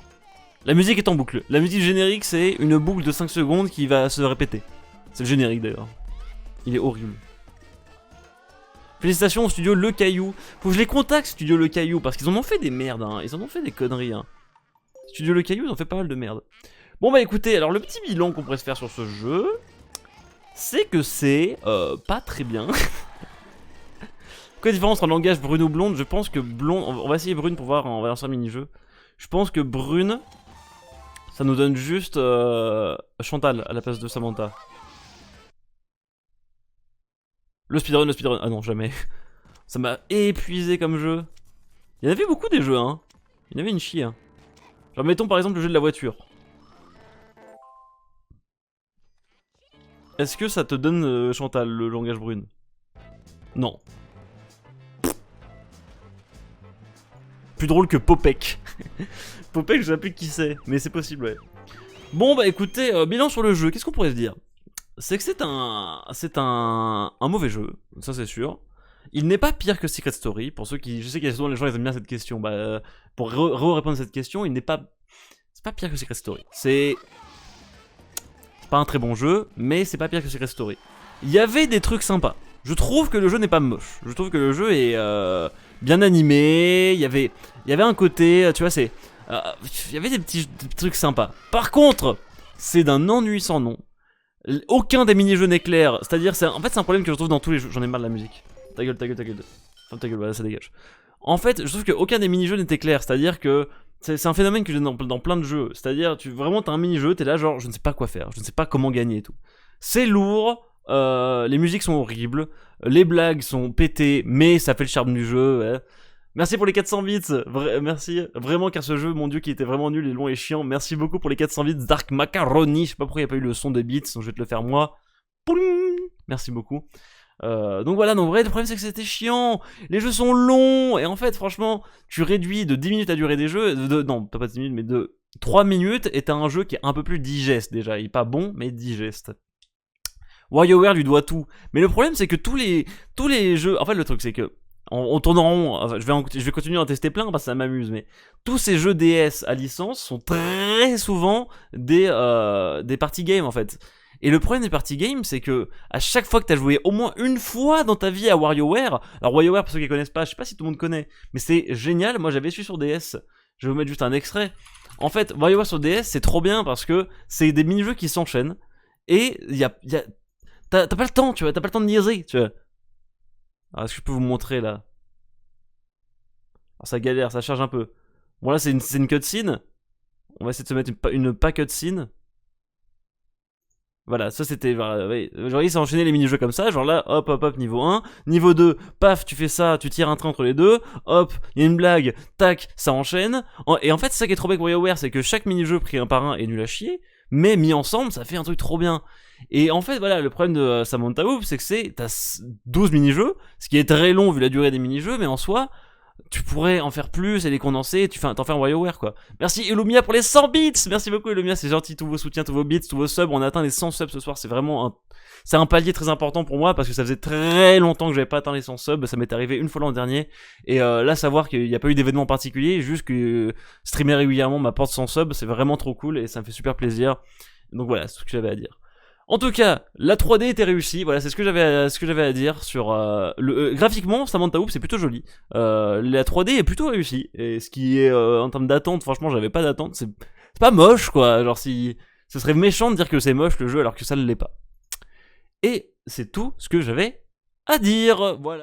La musique est en boucle. La musique du générique, c'est une boucle de 5 secondes qui va se répéter. C'est le générique, d'ailleurs. Il est horrible. Félicitations au studio Le Caillou. Faut que je les contacte, studio Le Caillou, parce qu'ils en ont fait des merdes, hein. Ils en ont fait des conneries, hein. Studio Le Caillou, ils ont fait pas mal de merde. Bon bah écoutez, alors le petit bilan qu'on pourrait se faire sur ce jeu, c'est que c'est pas très bien. Quelle différence entre langage brune ou blonde? Je pense que blonde... On va essayer brune pour voir, on va lancer un mini-jeu. Je pense que brune, ça nous donne juste Chantal à la place de Samantha. Le speedrun, le speedrun. Ah non, jamais. Ça m'a épuisé comme jeu. Il y en avait beaucoup des jeux, hein. Il y en avait une chier, hein. Genre, mettons par exemple le jeu de la voiture. Est-ce que ça te donne, Chantal, le langage brune? Non. Plus drôle que Popek. Popek, je sais plus qui c'est, mais c'est possible, ouais. Bon, bah écoutez, bilan sur le jeu, qu'est-ce qu'on pourrait se dire? C'est que c'est un mauvais jeu, ça c'est sûr. Il n'est pas pire que Secret Story, pour ceux qui... Je sais qu'il y a souvent les gens ils aiment bien cette question, bah pour répondre à cette question, il n'est pas... C'est pas pire que Secret Story. C'est pas un très bon jeu, mais c'est pas pire que Secret Story. Il y avait des trucs sympas. je trouve que le jeu n'est pas moche. Je trouve que le jeu est bien animé. Il y avait un côté, tu vois, il y avait des petits trucs sympas. Par contre, c'est d'un ennui sans nom. Aucun des mini-jeux n'est clair. C'est-à-dire, en fait, c'est un problème que je trouve dans tous les jeux. J'en ai marre de la musique. Ta gueule, ta gueule, ta gueule. Enfin, ta gueule, voilà, ça dégage. En fait, je trouve qu'aucun des mini-jeux n'était clair. C'est-à-dire que c'est un phénomène que j'ai dans plein de jeux. C'est-à-dire, vraiment, t'as un mini-jeu, t'es là, genre, je ne sais pas quoi faire. Je ne sais pas comment gagner et tout. C'est lourd. Les musiques sont horribles. Les blagues sont pétées, mais ça fait le charme du jeu. Ouais. Merci pour les 400 bits, merci vraiment, car ce jeu, mon dieu, qui était vraiment nul et long et chiant. Merci beaucoup pour les 400 bits, Dark Macaroni. Je sais pas pourquoi il n'y a pas eu le son de bits, donc je vais te le faire moi. Pouling, merci beaucoup. Donc voilà, donc vrai, le problème c'est que c'était chiant. Les jeux sont longs, et en fait, franchement, tu réduis de 10 minutes la durée des jeux, non, pas 10 minutes, mais de 3 minutes, et t'as un jeu qui est un peu plus digeste déjà. Il est pas bon, mais digeste. WarioWare lui doit tout. Mais le problème c'est que tous les jeux, en fait le truc c'est que on tourne en rond, enfin, je vais continuer à en tester plein parce que ça m'amuse, mais tous ces jeux DS à licence sont très souvent des party games en fait. Et le problème des party games, c'est que à chaque fois que t'as joué au moins une fois dans ta vie à WarioWare, alors WarioWare pour ceux qui connaissent pas, je sais pas si tout le monde connaît, mais c'est génial, moi j'avais su sur DS, je vais vous mettre juste un extrait. En fait, WarioWare sur DS c'est trop bien parce que c'est des mini-jeux qui s'enchaînent, et t'as pas le temps, tu vois, t'as pas le temps de niaiser, tu vois. Alors, est-ce que je peux vous montrer là? Alors, ça galère, ça charge un peu. Bon, là, c'est une cutscene. On va essayer de se mettre une pas cutscene. Voilà, ça c'était. Genre, il s'est enchaîné les mini-jeux comme ça. Genre là, hop, hop, hop, niveau 1. Niveau 2, paf, tu fais ça, tu tires un train entre les deux. Hop, il y a une blague, tac, ça enchaîne. Et en fait, c'est ça qui est trop bien avec WarioWare, c'est que chaque mini-jeu pris un par un est nul à chier. Mais mis ensemble, ça fait un truc trop bien. Et en fait, voilà, le problème de Samantha Hoop, c'est que t'as 12 mini-jeux, ce qui est très long vu la durée des mini-jeux, mais en soi, tu pourrais en faire plus et les condenser, t'en fais un WarioWare quoi. Merci Elumia pour les 100 bits. Merci beaucoup Elumia, c'est gentil, tous vos soutiens, tous vos bits, tous vos subs. On a atteint les 100 subs ce soir, c'est vraiment un palier très important pour moi parce que ça faisait très longtemps que j'avais pas atteint les 100 subs. Ça m'est arrivé une fois l'an dernier. Et là, savoir qu'il n'y a pas eu d'événement particulier, juste que streamer régulièrement m'apporte 100 subs, c'est vraiment trop cool et ça me fait super plaisir. Donc voilà, c'est ce que j'avais à dire. En tout cas, la 3D était réussie. Voilà, c'est ce que j'avais à dire sur graphiquement, Samantha Hoop c'est plutôt joli. La 3D est plutôt réussie. Et ce qui est en termes d'attente, franchement, j'avais pas d'attente. C'est pas moche quoi. Genre si ce serait méchant de dire que c'est moche le jeu alors que ça ne l'est pas. Et c'est tout ce que j'avais à dire. Voilà.